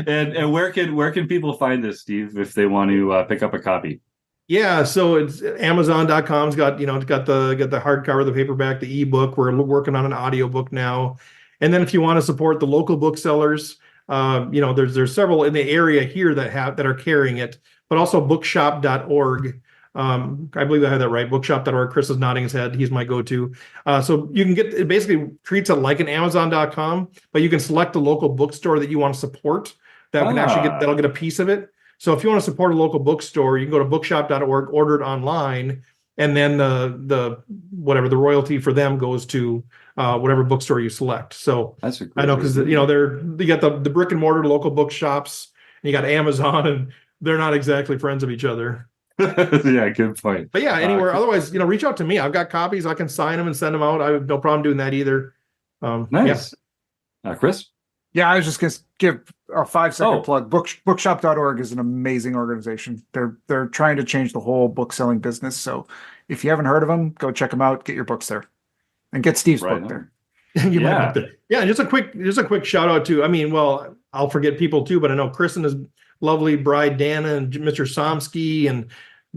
and where can people find this, Steve, if they want to pick up a copy? Yeah, so it's Amazon.com's got the hardcover, the paperback, the ebook. We're working on an audiobook now, and then if you want to support the local booksellers, you know, there's several in the area here that are carrying it, but also bookshop.org. I believe I had that right. Bookshop.org. Chris is nodding his head. He's my go-to. So you can get, it basically treats it like an Amazon.com, but you can select a local bookstore that you want to support that can actually that'll get a piece of it. So if you want to support a local bookstore, you can go to bookshop.org, order it online, and then the royalty for them goes to whatever bookstore you select. So that's I know, because you know you got the brick and mortar local bookshops, and you got Amazon, and they're not exactly friends of each other. Yeah, good point. But yeah, anywhere. Otherwise, reach out to me. I've got copies. I can sign them and send them out. I have no problem doing that either. Nice. Chris? Yeah, I was just going to give a 5-second plug. Bookshop.org is an amazing organization. They're trying to change the whole book selling business. So if you haven't heard of them, go check them out. Get your books there, and get Steve's book there. Yeah, just a quick shout out to. I'll forget people too, but I know Chris and his lovely bride Dana and Mr. Somsky and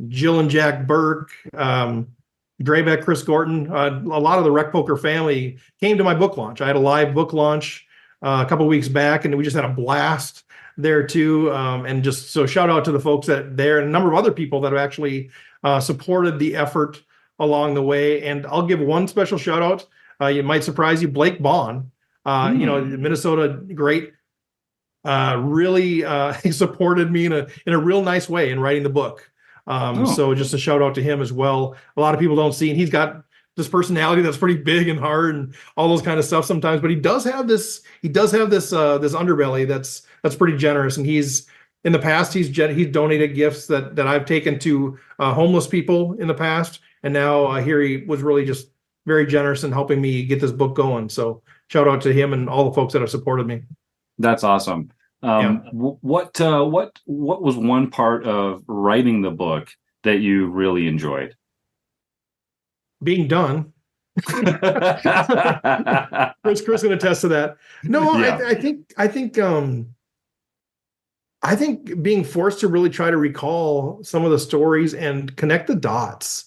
Jill and Jack Burke, Graybeck, Chris Gorton. A lot of the RecPoker family came to my book launch. I had a live book launch a couple of weeks back, and we just had a blast there too. And just so shout out to the folks that there, and a number of other people that have actually supported the effort along the way. And I'll give one special shout out. It might surprise you, Blake Bond, Minnesota great, really he supported me in a real nice way in writing the book. So just a shout out to him as well. A lot of people don't see, and he's got this personality that's pretty big and hard and all those kind of stuff sometimes, but he does have this underbelly that's pretty generous. And he's in the past, he's donated gifts that I've taken to homeless people in the past. And now here he was really just very generous in helping me get this book going. So shout out to him and all the folks that have supported me. That's awesome. What was one part of writing the book that you really enjoyed? Being done. Chris can attest to that. No, yeah. I think being forced to really try to recall some of the stories and connect the dots.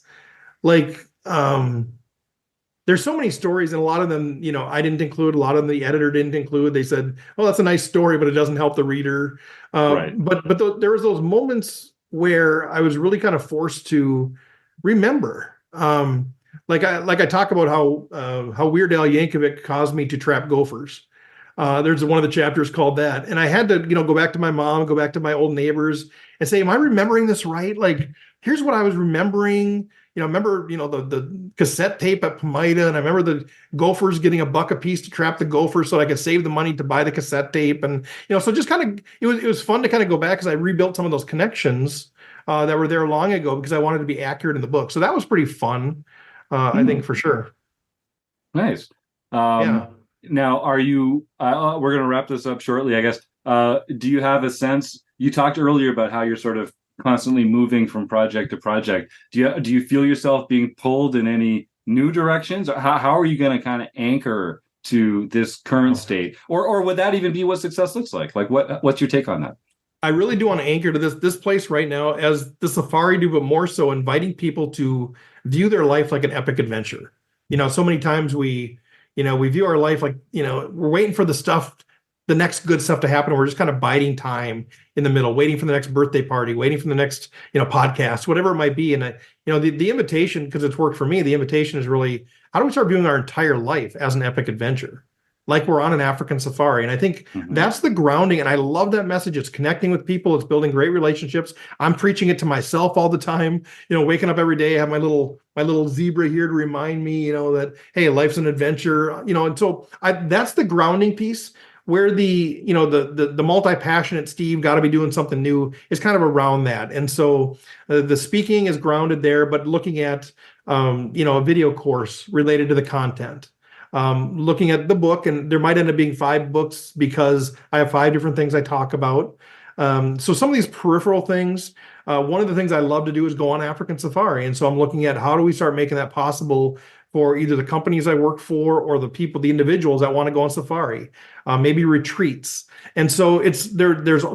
Like, there's so many stories, and a lot of them, I didn't include. A lot of them the editor didn't include. They said, "Oh, that's a nice story, but it doesn't help the reader." Right. But there was those moments where I was really kind of forced to remember. Like I talk about how Weird Al Yankovic caused me to trap gophers. There's one of the chapters called that, and I had to go back to my mom, go back to my old neighbors, and say, "Am I remembering this right? Like, here's what I was remembering." Remember, the cassette tape at Pomida, and I remember the gophers getting $1 a piece to trap the gophers so I could save the money to buy the cassette tape. And, so just kind of, it was fun to kind of go back because I rebuilt some of those connections that were there long ago because I wanted to be accurate in the book. So that was pretty fun, I think, for sure. Nice. Now, are you, we're going to wrap this up shortly, I guess. Do you have a sense, you talked earlier about how you're sort of constantly moving from project to project. Do you feel yourself being pulled in any new directions? Or how are you going to kind of anchor to this current state? Or would that even be what success looks like? Like what's your take on that? I really do want to anchor to this place right now as the Safari do, but more so inviting people to view their life like an epic adventure. So many times we view our life like, we're waiting for the next good stuff to happen. We're just kind of biding time in the middle, waiting for the next birthday party, waiting for the next, podcast, whatever it might be. And the invitation, because it's worked for me, the invitation is really, how do we start viewing our entire life as an epic adventure? Like we're on an African safari. And I think that's the grounding. And I love that message. It's connecting with people. It's building great relationships. I'm preaching it to myself all the time, waking up every day. I have my little zebra here to remind me, that, hey, life's an adventure, and so that's the grounding piece. Where the multi-passionate Steve got to be doing something new is kind of around that. And so the speaking is grounded there, but looking at, a video course related to the content, looking at the book, and there might end up being 5 books because I have 5 different things I talk about. So some of these peripheral things, one of the things I love to do is go on African safari. And so I'm looking at how do we start making that possible for either the companies I work for or the individuals that want to go on safari, maybe retreats. And so there's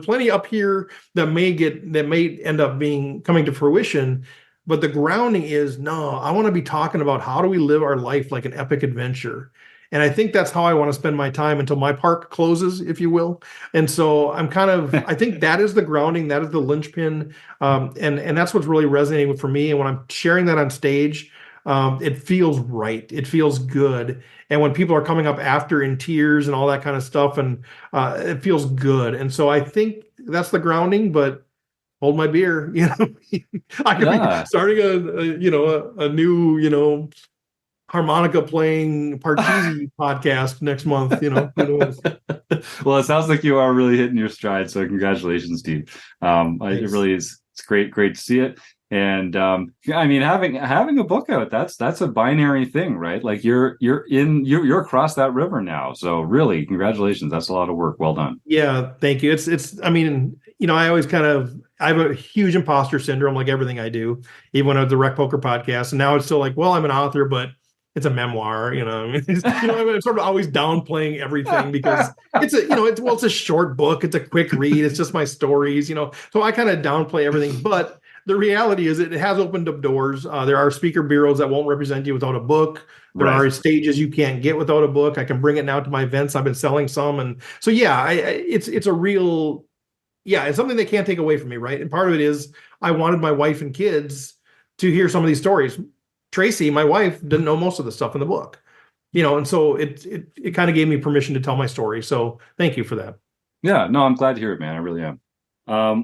plenty up here that may end up coming to fruition. But the grounding is, no, I want to be talking about how do we live our life like an epic adventure. And I think that's how I want to spend my time until my park closes, if you will. And so I think that is the grounding, that is the linchpin. And that's what's really resonating for me. And when I'm sharing that on stage, it feels right. It feels good. And when people are coming up after in tears and all that kind of stuff, and it feels good. And so I think that's the grounding, but hold my beer, I could be starting a new, harmonica playing Parcheesi podcast next month, who knows? Well, it sounds like you are really hitting your stride. So congratulations, Steve. It really is It's great to see it. And I mean, having a book out, that's a binary thing, right? Like you're across that river now. So really, congratulations. That's a lot of work. Well done. Yeah, thank you. It's I mean, I always I have a huge imposter syndrome, like everything I do, even when I was the RecPoker podcast. And now it's still like, well, I'm an author, but it's a memoir, I mean, I'm sort of always downplaying everything because it's a short book. It's a quick read. It's just my stories, so I kind of downplay everything. But the reality is it has opened up doors. There are speaker bureaus that won't represent you without a book. There are stages you can't get without a book. I can bring it now to my events. I've been selling some. And so, it's a real, it's something they can't take away from me. Right. And part of it is I wanted my wife and kids to hear some of these stories. Tracy, my wife, didn't know most of the stuff in the book, and so it kind of gave me permission to tell my story. So thank you for that. Yeah, no, I'm glad to hear it, man. I really am.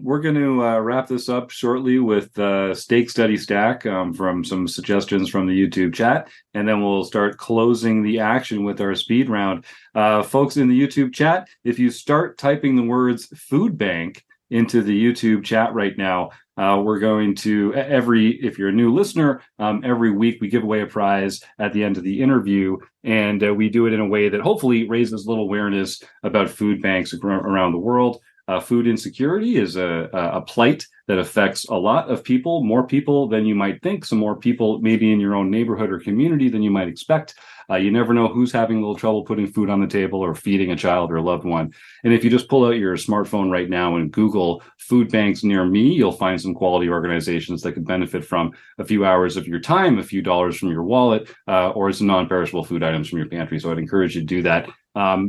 We're going to wrap this up shortly with Stake Study Stack from some suggestions from the YouTube chat, and then we'll start closing the action with our speed round. Folks in the YouTube chat, if you start typing the words food bank into the YouTube chat right now, we're going to if you're a new listener, every week we give away a prize at the end of the interview, and we do it in a way that hopefully raises a little awareness about food banks around the world. Food insecurity is a plight that affects a lot of people, more people than you might think. Some more people maybe in your own neighborhood or community than you might expect. You never know who's having a little trouble putting food on the table or feeding a child or a loved one. And if you just pull out your smartphone right now and Google food banks near me, you'll find some quality organizations that could benefit from a few hours of your time, a few dollars from your wallet, or some non-perishable food items from your pantry. So I'd encourage you to do that.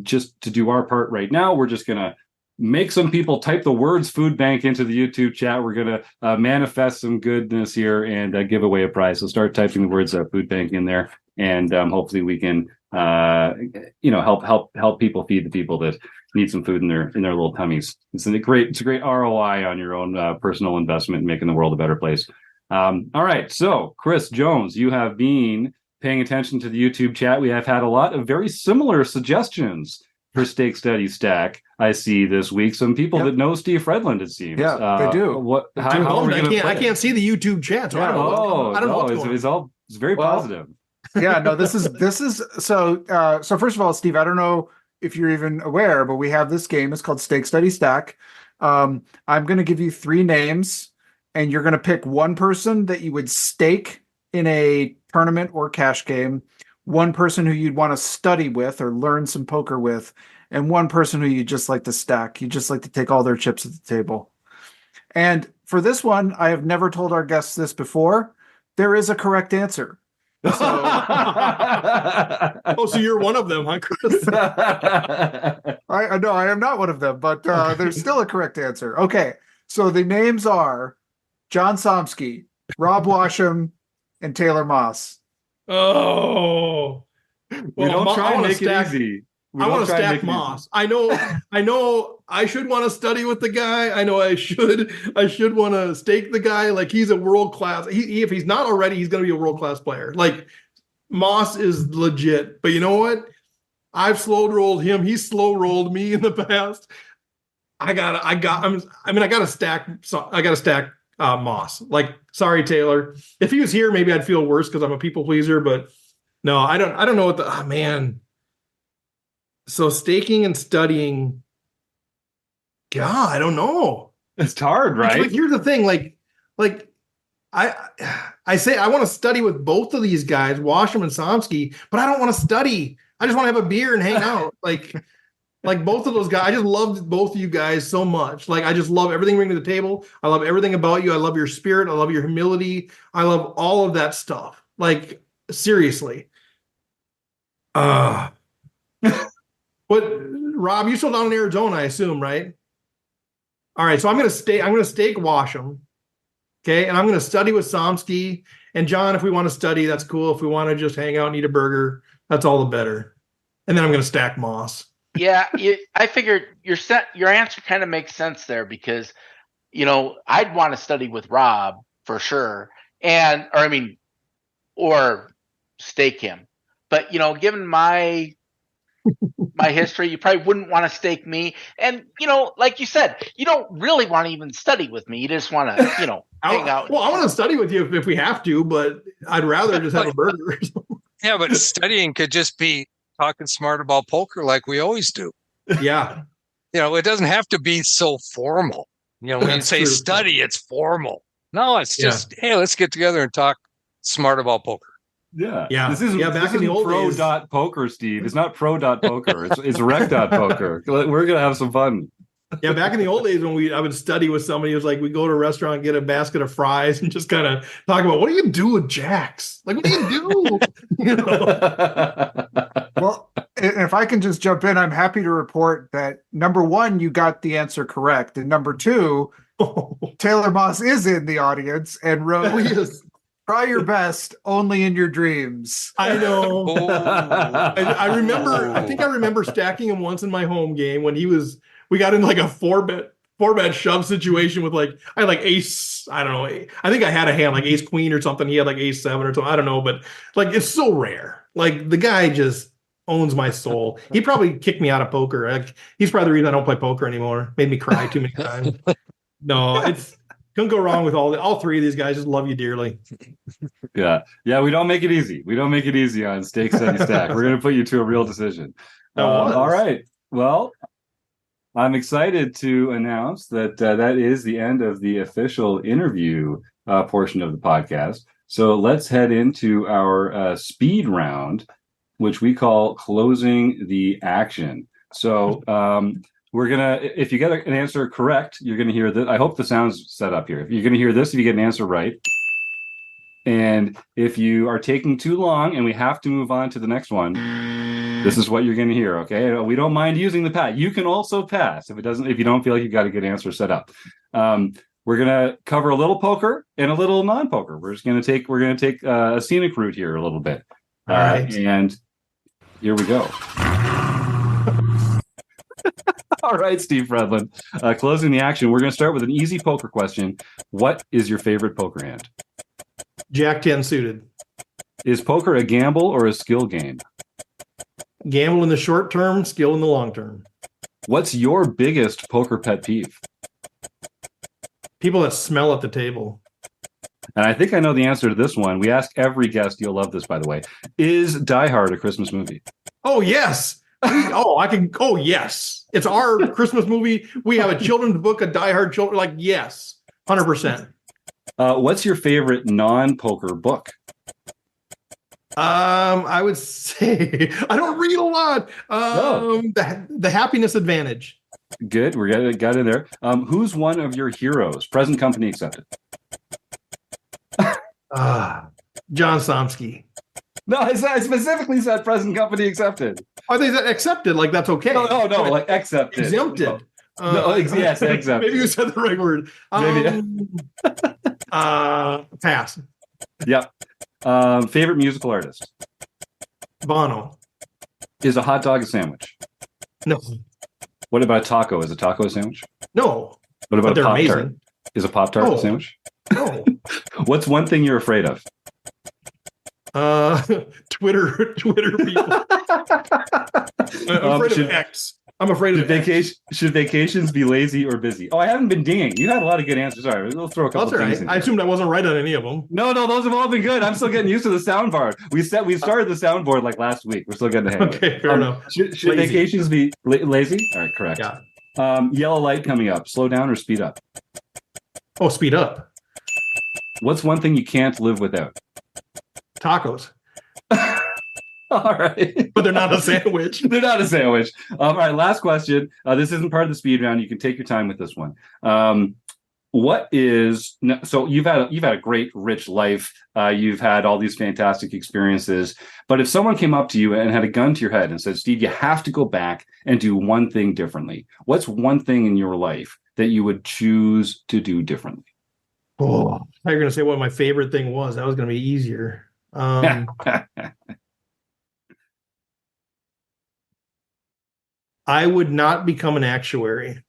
Just to do our part right now, we're just going to make some people type the words food bank into the YouTube chat. We're going to manifest some goodness here and give away a prize. So start typing the words food bank in there, and hopefully we can help people feed the people that need some food in their little tummies. It's a great ROI on your own personal investment in making the world a better place. All right, so Chris Jones, you have been paying attention to the YouTube chat. We have had a lot of very similar suggestions for Stake Study Stack, I see this week. Some people that know Steve Fredlund, it seems. Yeah, they do. I can't see the YouTube chat. So I don't know what's going on. It's very positive. Yeah, no, this is so first of all, Steve, I don't know if you're even aware, but we have this game. It's called Stake Study Stack. I'm going to give you 3 names, and you're going to pick one person that you would stake in a tournament or cash game, one person who you'd want to study with or learn some poker with, and one person who you just like to stack. You just like to take all their chips at the table. And for this one, I have never told our guests this before. There is a correct answer. So, so you're one of them, huh, Chris? I know I am not one of them, but there's still a correct answer. Okay, so the names are John Somsky, Rob Washam, and Taylor Maas. Oh, we don't try and make it easy. I want to stack Maas. I know I should want to study with the guy. I know I should want to stake the guy. Like, he's a world class. If he's not already, he's going to be a world class player. Like, Maas is legit. But you know what? I've slow rolled him. He's slow rolled me in the past. I gotta stack Maas. Like, sorry, Taylor. If he was here, maybe I'd feel worse because I'm a people pleaser. But no, I don't know what man. So staking and studying, God, I don't know. It's hard, right? Like, here's the thing, like I say I want to study with both of these guys, Washam and Somsky, but I don't want to study. I just want to have a beer and hang out. like both of those guys. I just loved both of you guys so much. Like, I just love everything you bring to the table. I love everything about you. I love your spirit. I love your humility. I love all of that stuff. Like, seriously. But Rob, you're still down in Arizona, I assume, right? All right, so I'm gonna stake Washam. Okay, and I'm gonna study with Somsky. And John, if we want to study, that's cool. If we want to just hang out and eat a burger, that's all the better. And then I'm gonna stack Maas. Yeah, I figured your answer kind of makes sense there because, I'd want to study with Rob for sure, or stake him. But given my my history. You probably wouldn't want to stake me. And, like you said, you don't really want to even study with me. You just want to, hang out. Well, I want to study with you if we have to, but I'd rather just have a burger. Yeah, but studying could just be talking smart about poker like we always do. Yeah. It doesn't have to be so formal. When you say true. study, it's formal. No, it's just, hey, let's get together and talk smart about poker. Yeah. Yeah. This isn't, back in the old days. pro.poker, Steve. It's not pro.poker. It's rec.poker. We're going to have some fun. Yeah, back in the old days when I would study with somebody, it was like we go to a restaurant, get a basket of fries, and just kind of talk about what do you do with jacks? Like, what do you do? Well, if I can just jump in, I'm happy to report that number one, you got the answer correct, and number two, Taylor Maas is in the audience and wrote, "Try your best, only in your dreams." I know. I remember. I think I remember stacking him once in my home game when we got into like a four bet shove situation with I had ace. I don't know. I think I had a hand like ace queen or something. He had like ace seven or something. I don't know, but it's so rare. The guy just owns my soul. He probably kicked me out of poker. He's probably the reason I don't play poker anymore. Made me cry too many times. No, couldn't go wrong with all three of these guys. Just love you dearly. Yeah. We don't make it easy. We don't make it easy on Stake Study Stack. We're going to put you to a real decision. All right. Well, I'm excited to announce that that is the end of the official interview portion of the podcast. So let's head into our speed round, which we call closing the action. So we're going to, if you get an answer correct, you're going to hear that. I hope the sound's set up here. You're going to hear this if you get an answer right. And if you are taking too long and we have to move on to the next one, this is what you're going to hear. Okay. We don't mind using the pass. You can also pass if you don't feel like you've got a good answer set up. We're going to cover a little poker and a little non-poker. We're going to take a scenic route here a little bit. All right. And here we go. All right, Steve Fredlund. Closing the action. We're going to start with an easy poker question. What is your favorite poker hand? Jack 10 suited. Is poker a gamble or a skill game? Gamble in the short term, skill in the long term. What's your biggest poker pet peeve? People that smell at the table. And I think I know the answer to this one. We ask every guest. You'll love this, by the way. Is Die Hard a Christmas movie? Oh, yes. Oh, yes. It's our Christmas movie. We have a children's book, a Die Hard children. Yes, 100%. What's your favorite non-poker book? I would say I don't read a lot. The Happiness Advantage. Good, we got in there. Who's one of your heroes? Present company accepted. John Somsky. No, I specifically said present company accepted. I think that accepted, that's okay. No, accepted. Exempted. Yes, exempted. Maybe you said the right word. Pass. Yep. Favorite musical artist? Bono. Is a hot dog a sandwich? No. What about a taco? Is a taco a sandwich? No. What about a Pop-Tart? amazing. Is a Pop-Tart a sandwich? No. What's one thing you're afraid of? Twitter people. I'm afraid of X. I'm afraid of should vacations be lazy or busy? Oh, I haven't been dinging. You had a lot of good answers. All right, we'll throw a couple things in. I assumed I wasn't right on any of them. No, those have all been good. I'm still getting used to the soundboard. We started the soundboard last week. We're still getting the hang of it. Okay, fair enough. Should vacations be lazy? All right, correct. Yeah. Yellow light coming up. Slow down or speed up? Oh, speed up. What's one thing you can't live without? Tacos. All right. But they're not a sandwich. They're not a sandwich. All right, last question. This isn't part of the speed round. You can take your time with this one. So you've had a great, rich life. You've had all these fantastic experiences. But if someone came up to you and had a gun to your head and said, Steve, you have to go back and do one thing differently. What's one thing in your life that you would choose to do differently? Oh, I thought you were going to say what my favorite thing was. That was going to be easier. I would not become an actuary.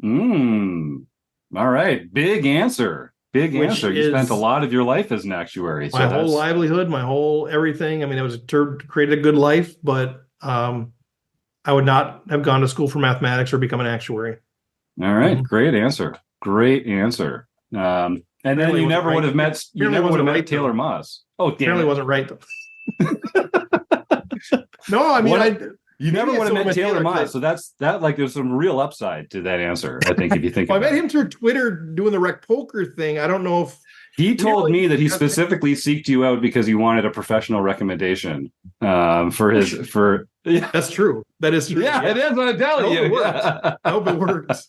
All right. Big answer. You spent a lot of your life as an actuary. My whole livelihood, my whole everything. I mean, it was to create a good life, but I would not have gone to school for mathematics or become an actuary. All right. Mhm. Great answer. Great answer. And then Apparently you wasn't never right. would have met, you Apparently never would have wasn't met right, Taylor though. Maas. Oh, damn Apparently it. wasn't right. No, I mean, What- You maybe never I would have still met met Taylor Taylor, 'cause Maas. So that like there's some real upside to that answer, I think, if you think well, I about met it. him through Twitter doing the RecPoker thing. I don't know if He told Really? me that he specifically seeked you out because he wanted a professional recommendation for his for yeah. that's true. That is true. Yeah, it is what I'm telling I hope you. it works. Yeah. I hope it works.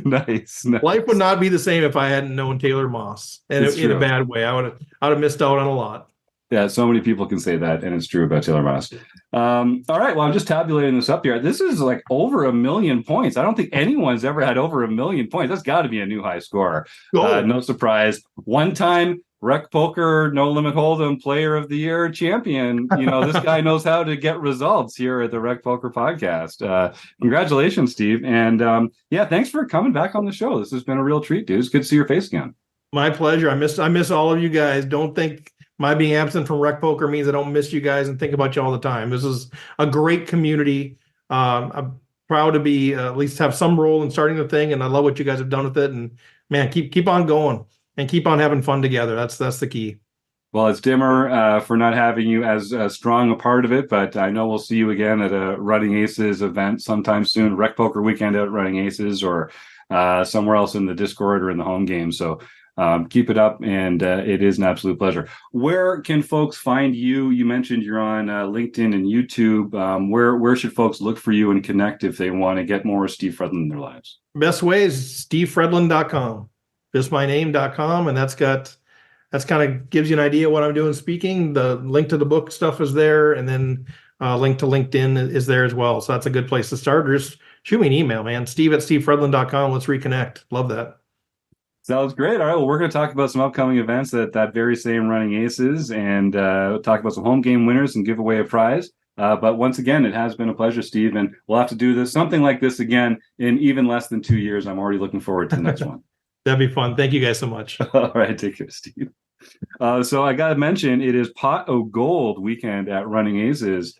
Nice. Life would not be the same if I hadn't known Taylor Maas, and It's in a true. bad way. I would have missed out on a lot. Yeah, so many people can say that, and it's true about Taylor Maas. All right, well, I'm just tabulating this up here. This is like over 1 million points. I don't think anyone's ever had over 1 million points. That's got to be a new high score. Go. No surprise. One-time RecPoker No Limit Hold'em Player of the Year champion. You know, this guy knows how to get results here at the RecPoker podcast. Congratulations, Steve. And yeah, thanks for coming back on the show. This has been a real treat, dude. It's good to see your face again. My pleasure. I miss all of you guys. Don't think my being absent from RecPoker means I don't miss you guys and think about you all the time. This is a great community. I'm proud to be at least have some role in starting the thing, and I love what you guys have done with it. And man, keep on going and keep on having fun together. That's the key. Well, it's dimmer for not having you as strong a part of it, but I know we'll see you again at a Running Aces event sometime soon. RecPoker weekend out at Running Aces, or somewhere else in the Discord or in the home game. So keep it up, and it is an absolute pleasure. Where can folks find you? You mentioned you're on LinkedIn and YouTube. Where should folks look for you and connect if they want to get more Steve Fredlund in their lives? Best way is stevefredlund.com. Just my name.com, and that's kind of gives you an idea of what I'm doing speaking. The link to the book stuff is there, and then link to LinkedIn is there as well. So that's a good place to start. Or just shoot me an email, man. steve@stevefredlund.com. Let's reconnect. Love that. Sounds great. All right. Well, we're going to talk about some upcoming events at that very same Running Aces, and talk about some home game winners and give away a prize. But once again, it has been a pleasure, Steve, and we'll have to do something like this again in even less than 2 years. I'm already looking forward to the next one. That'd be fun. Thank you guys so much. All right. Take care, Steve. So I got to mention, it is Pot o' Gold weekend at Running Aces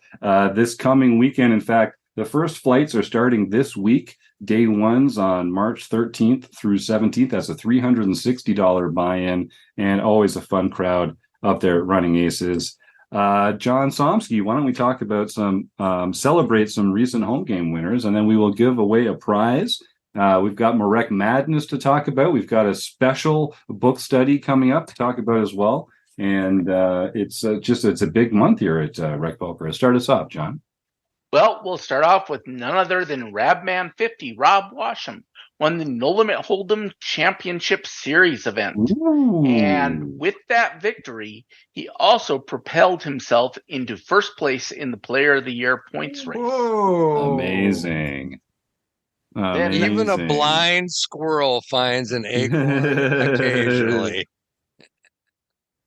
this coming weekend. In fact, the first flights are starting this week. Day one's on March 13th through 17th. That's a $360 buy-in, and always a fun crowd up there at Running Aces. John Somsky, why don't we talk about celebrate some recent home game winners, and then we will give away a prize. We've got Marek Madness to talk about. We've got a special book study coming up to talk about as well. And it's a big month here at RecPoker. Start us off, John. Well, we'll start off with none other than Rabman 50, Rob Washam, won the No Limit Hold'em Championship Series event. Ooh. And with that victory, he also propelled himself into first place in the Player of the Year points race. Whoa. Amazing. Even a blind squirrel finds an acorn occasionally.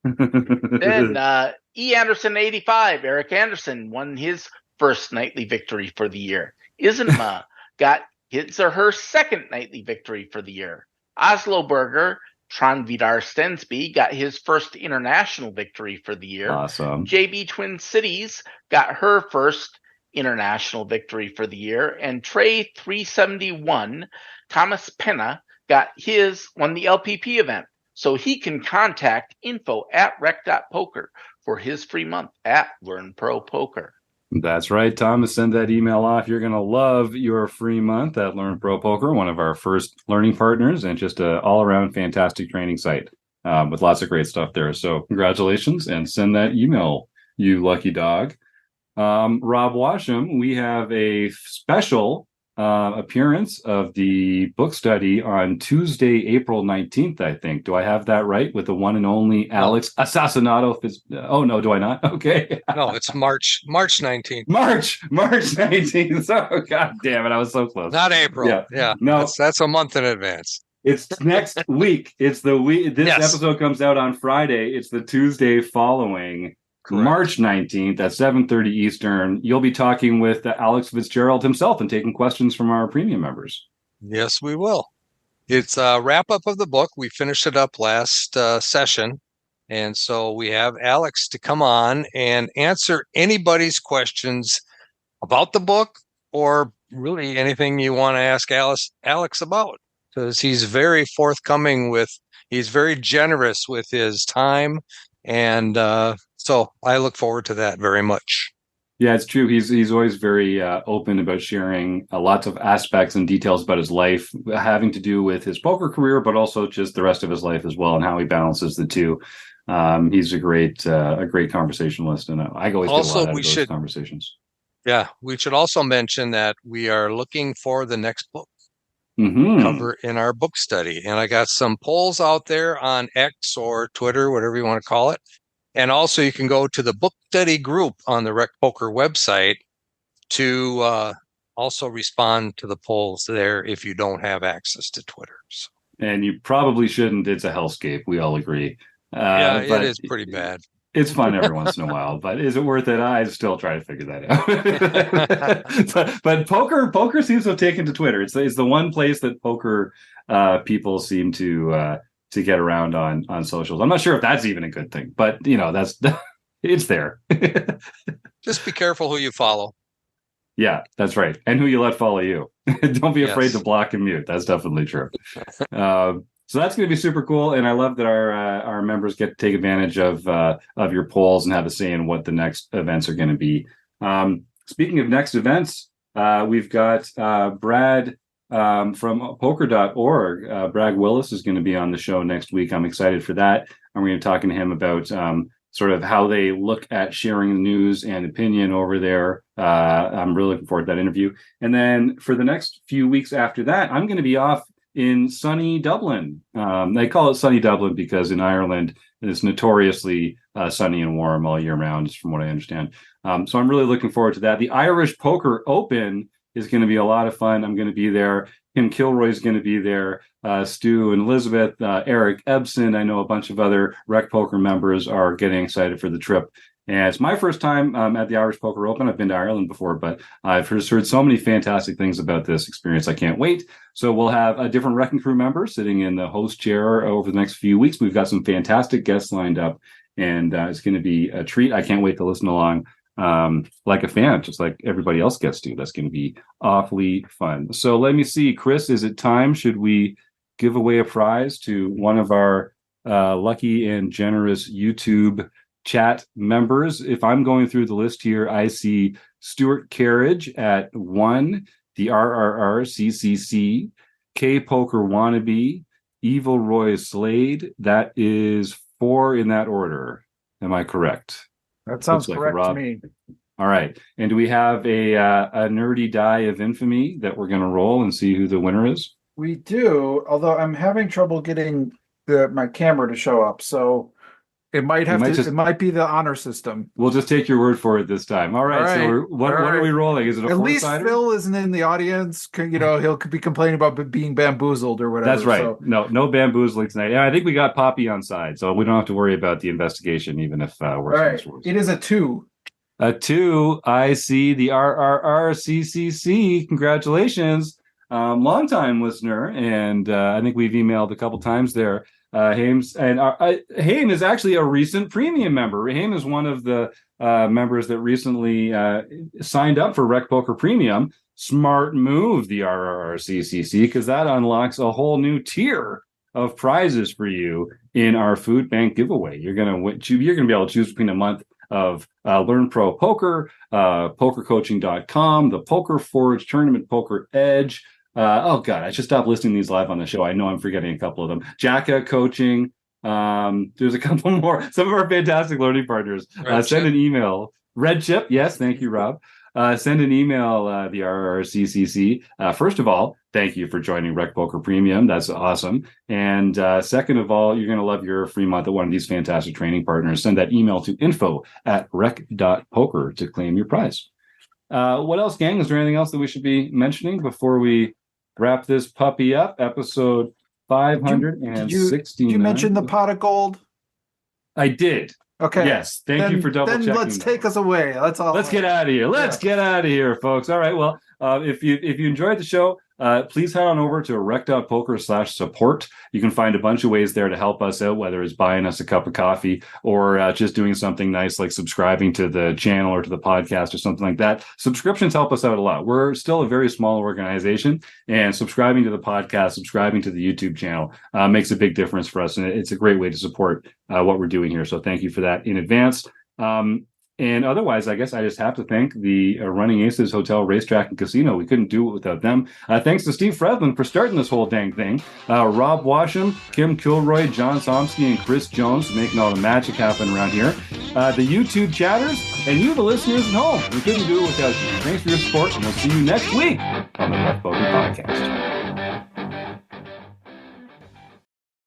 Then E. Anderson 85, Eric Anderson, won his first nightly victory for the year. Isma got his or her second nightly victory for the year. Oslo Burger, Tranvidar Stensby, got his first international victory for the year. Awesome. JB Twin Cities got her first international victory for the year. And Trey 371, Thomas Penna, won the LPP event. So he can contact info@rec.poker for his free month at Learn Pro Poker. That's right, Thomas. Send that email off. You're going to love your free month at Learn Pro Poker, one of our first learning partners, and just an all-around fantastic training site with lots of great stuff there. So congratulations, and send that email, you lucky dog. Rob Washam, we have a special appearance of the book study on Tuesday, April 19th, I think. Do I have that right? With the one and only Alex Assassinato. Oh, no, do I not? Okay. No, it's March 19th. March 19th. Oh, God damn it. I was so close. Not April. Yeah. No, that's a month in advance. It's next week. It's the week. This Yes. episode comes out on Friday. It's the Tuesday following. Correct. March 19th at 7:30 Eastern. You'll be talking with Alex Fitzgerald himself and taking questions from our premium members. Yes, we will. It's a wrap-up of the book. We finished it up last session. And so we have Alex to come on and answer anybody's questions about the book or really anything you want to ask Alex about, because he's very forthcoming he's very generous with his time. And so I look forward to that very much. Yeah, it's true. He's always very open about sharing lots of aspects and details about his life, having to do with his poker career, but also just the rest of his life as well, and how he balances the two. He's a great conversationalist, and I always get a lot out of those conversations. Yeah, we should also mention that we are looking for the next book cover in our book study, and I got some polls out there on X or Twitter, whatever you want to call it. And also, you can go to the book study group on the RecPoker website to also respond to the polls there if you don't have access to Twitter. So. And you probably shouldn't. It's a hellscape. We all agree. Yeah, it is pretty bad. It's fun every once in a while, but is it worth it? I still try to figure that out. but poker seems to have taken to Twitter. It's the one place that poker people seem to get around on socials. I'm not sure if that's even a good thing, but that's it's there. Just be careful who you follow. Yeah, that's right. And who you let follow you. Don't be afraid to block and mute. That's definitely true. So that's going to be super cool. And I love that our members get to take advantage of your polls and have a say in what the next events are going to be. Speaking of next events, we've got Brad from poker.org. Brad Willis is going to be on the show next week. I'm excited for that. I'm going to be talking to him about sort of how they look at sharing news and opinion over there. I'm really looking forward to that interview. And then for the next few weeks after that, I'm going to be off in sunny Dublin. They call it sunny Dublin because in Ireland, it's notoriously sunny and warm all year round, from what I understand. So I'm really looking forward to that. The Irish Poker Open is going to be a lot of fun. I'm going to be there. Kim Kilroy is going to be there. Stu and Elizabeth, Eric Ebson. I know a bunch of other RecPoker members are getting excited for the trip. And it's my first time at the Irish Poker Open. I've been to Ireland before, but I've heard so many fantastic things about this experience. I can't wait. So we'll have a different Wrecking Crew member sitting in the host chair over the next few weeks. We've got some fantastic guests lined up, and it's going to be a treat. I can't wait to listen along like a fan, just like everybody else gets to. That's going to be awfully fun. So let me see, Chris, is it time? Should we give away a prize to one of our lucky and generous YouTube chat members? If I'm going through the list here, I see Stuart Carriage at 1, the RRRCCC, K Poker Wannabe, Evil Roy Slade. That is 4 in that order. Am I correct? That sounds correct to me. All right. And do we have a nerdy die of infamy that we're going to roll and see who the winner is? We do, although I'm having trouble getting my camera to show up. So it might it might be the honor system. We'll just take your word for it this time. All right. So what are we rolling? Is it a 4-sider? At least Phil isn't in the audience. He'll be complaining about being bamboozled or whatever. That's right. So. No bamboozling tonight. Yeah, I think we got Poppy on side, so we don't have to worry about the investigation, even if we're right. It is a 2. A 2. I see the RRRCCC. Congratulations. Long-time listener, and I think we've emailed a couple times there. Hames, and Haim is actually a recent premium member. Haim is one of the members that recently signed up for RecPoker Premium. Smart move, the RRRCCC, because that unlocks a whole new tier of prizes for you in our food bank giveaway. You're gonna be able to choose between a month of Learn Pro Poker, PokerCoaching.com, the Poker Forge, Tournament Poker Edge. Oh God, I should stop listing these live on the show. I know I'm forgetting a couple of them. Jacka Coaching. There's a couple more. Some of our fantastic learning partners. Send an email. Red Chip. Yes, thank you, Rob. Send an email, the RRCCC. First of all, thank you for joining RecPoker Premium. That's awesome. And second of all, you're going to love your free month at one of these fantastic training partners. Send that email to info@rec.poker to claim your prize. What else, gang? Is there anything else that we should be mentioning before we wrap this puppy up? Episode 569. Did you mention the pot of gold? I did. Okay. Yes. Thank you for double checking. Let's take us away. Let's get out of here. Let's get out of here, folks. All right. Well, if you enjoyed the show, please head on over to rec.poker/support. You can find a bunch of ways there to help us out, whether it's buying us a cup of coffee or just doing something nice like subscribing to the channel or to the podcast or something like that. Subscriptions help us out a lot. We're still a very small organization, and subscribing to the podcast, subscribing to the YouTube channel makes a big difference for us, and it's a great way to support what we're doing here. So thank you for that in advance. And otherwise, I guess I just have to thank the Running Aces Hotel, Racetrack, and Casino. We couldn't do it without them. Thanks to Steve Fredlund for starting this whole dang thing. Rob Washam, Kim Kilroy, John Somsky, and Chris Jones for making all the magic happen around here. The YouTube chatters, and you, the listeners at home. We couldn't do it without you. Thanks for your support, and we'll see you next week on the RecPoker Podcast.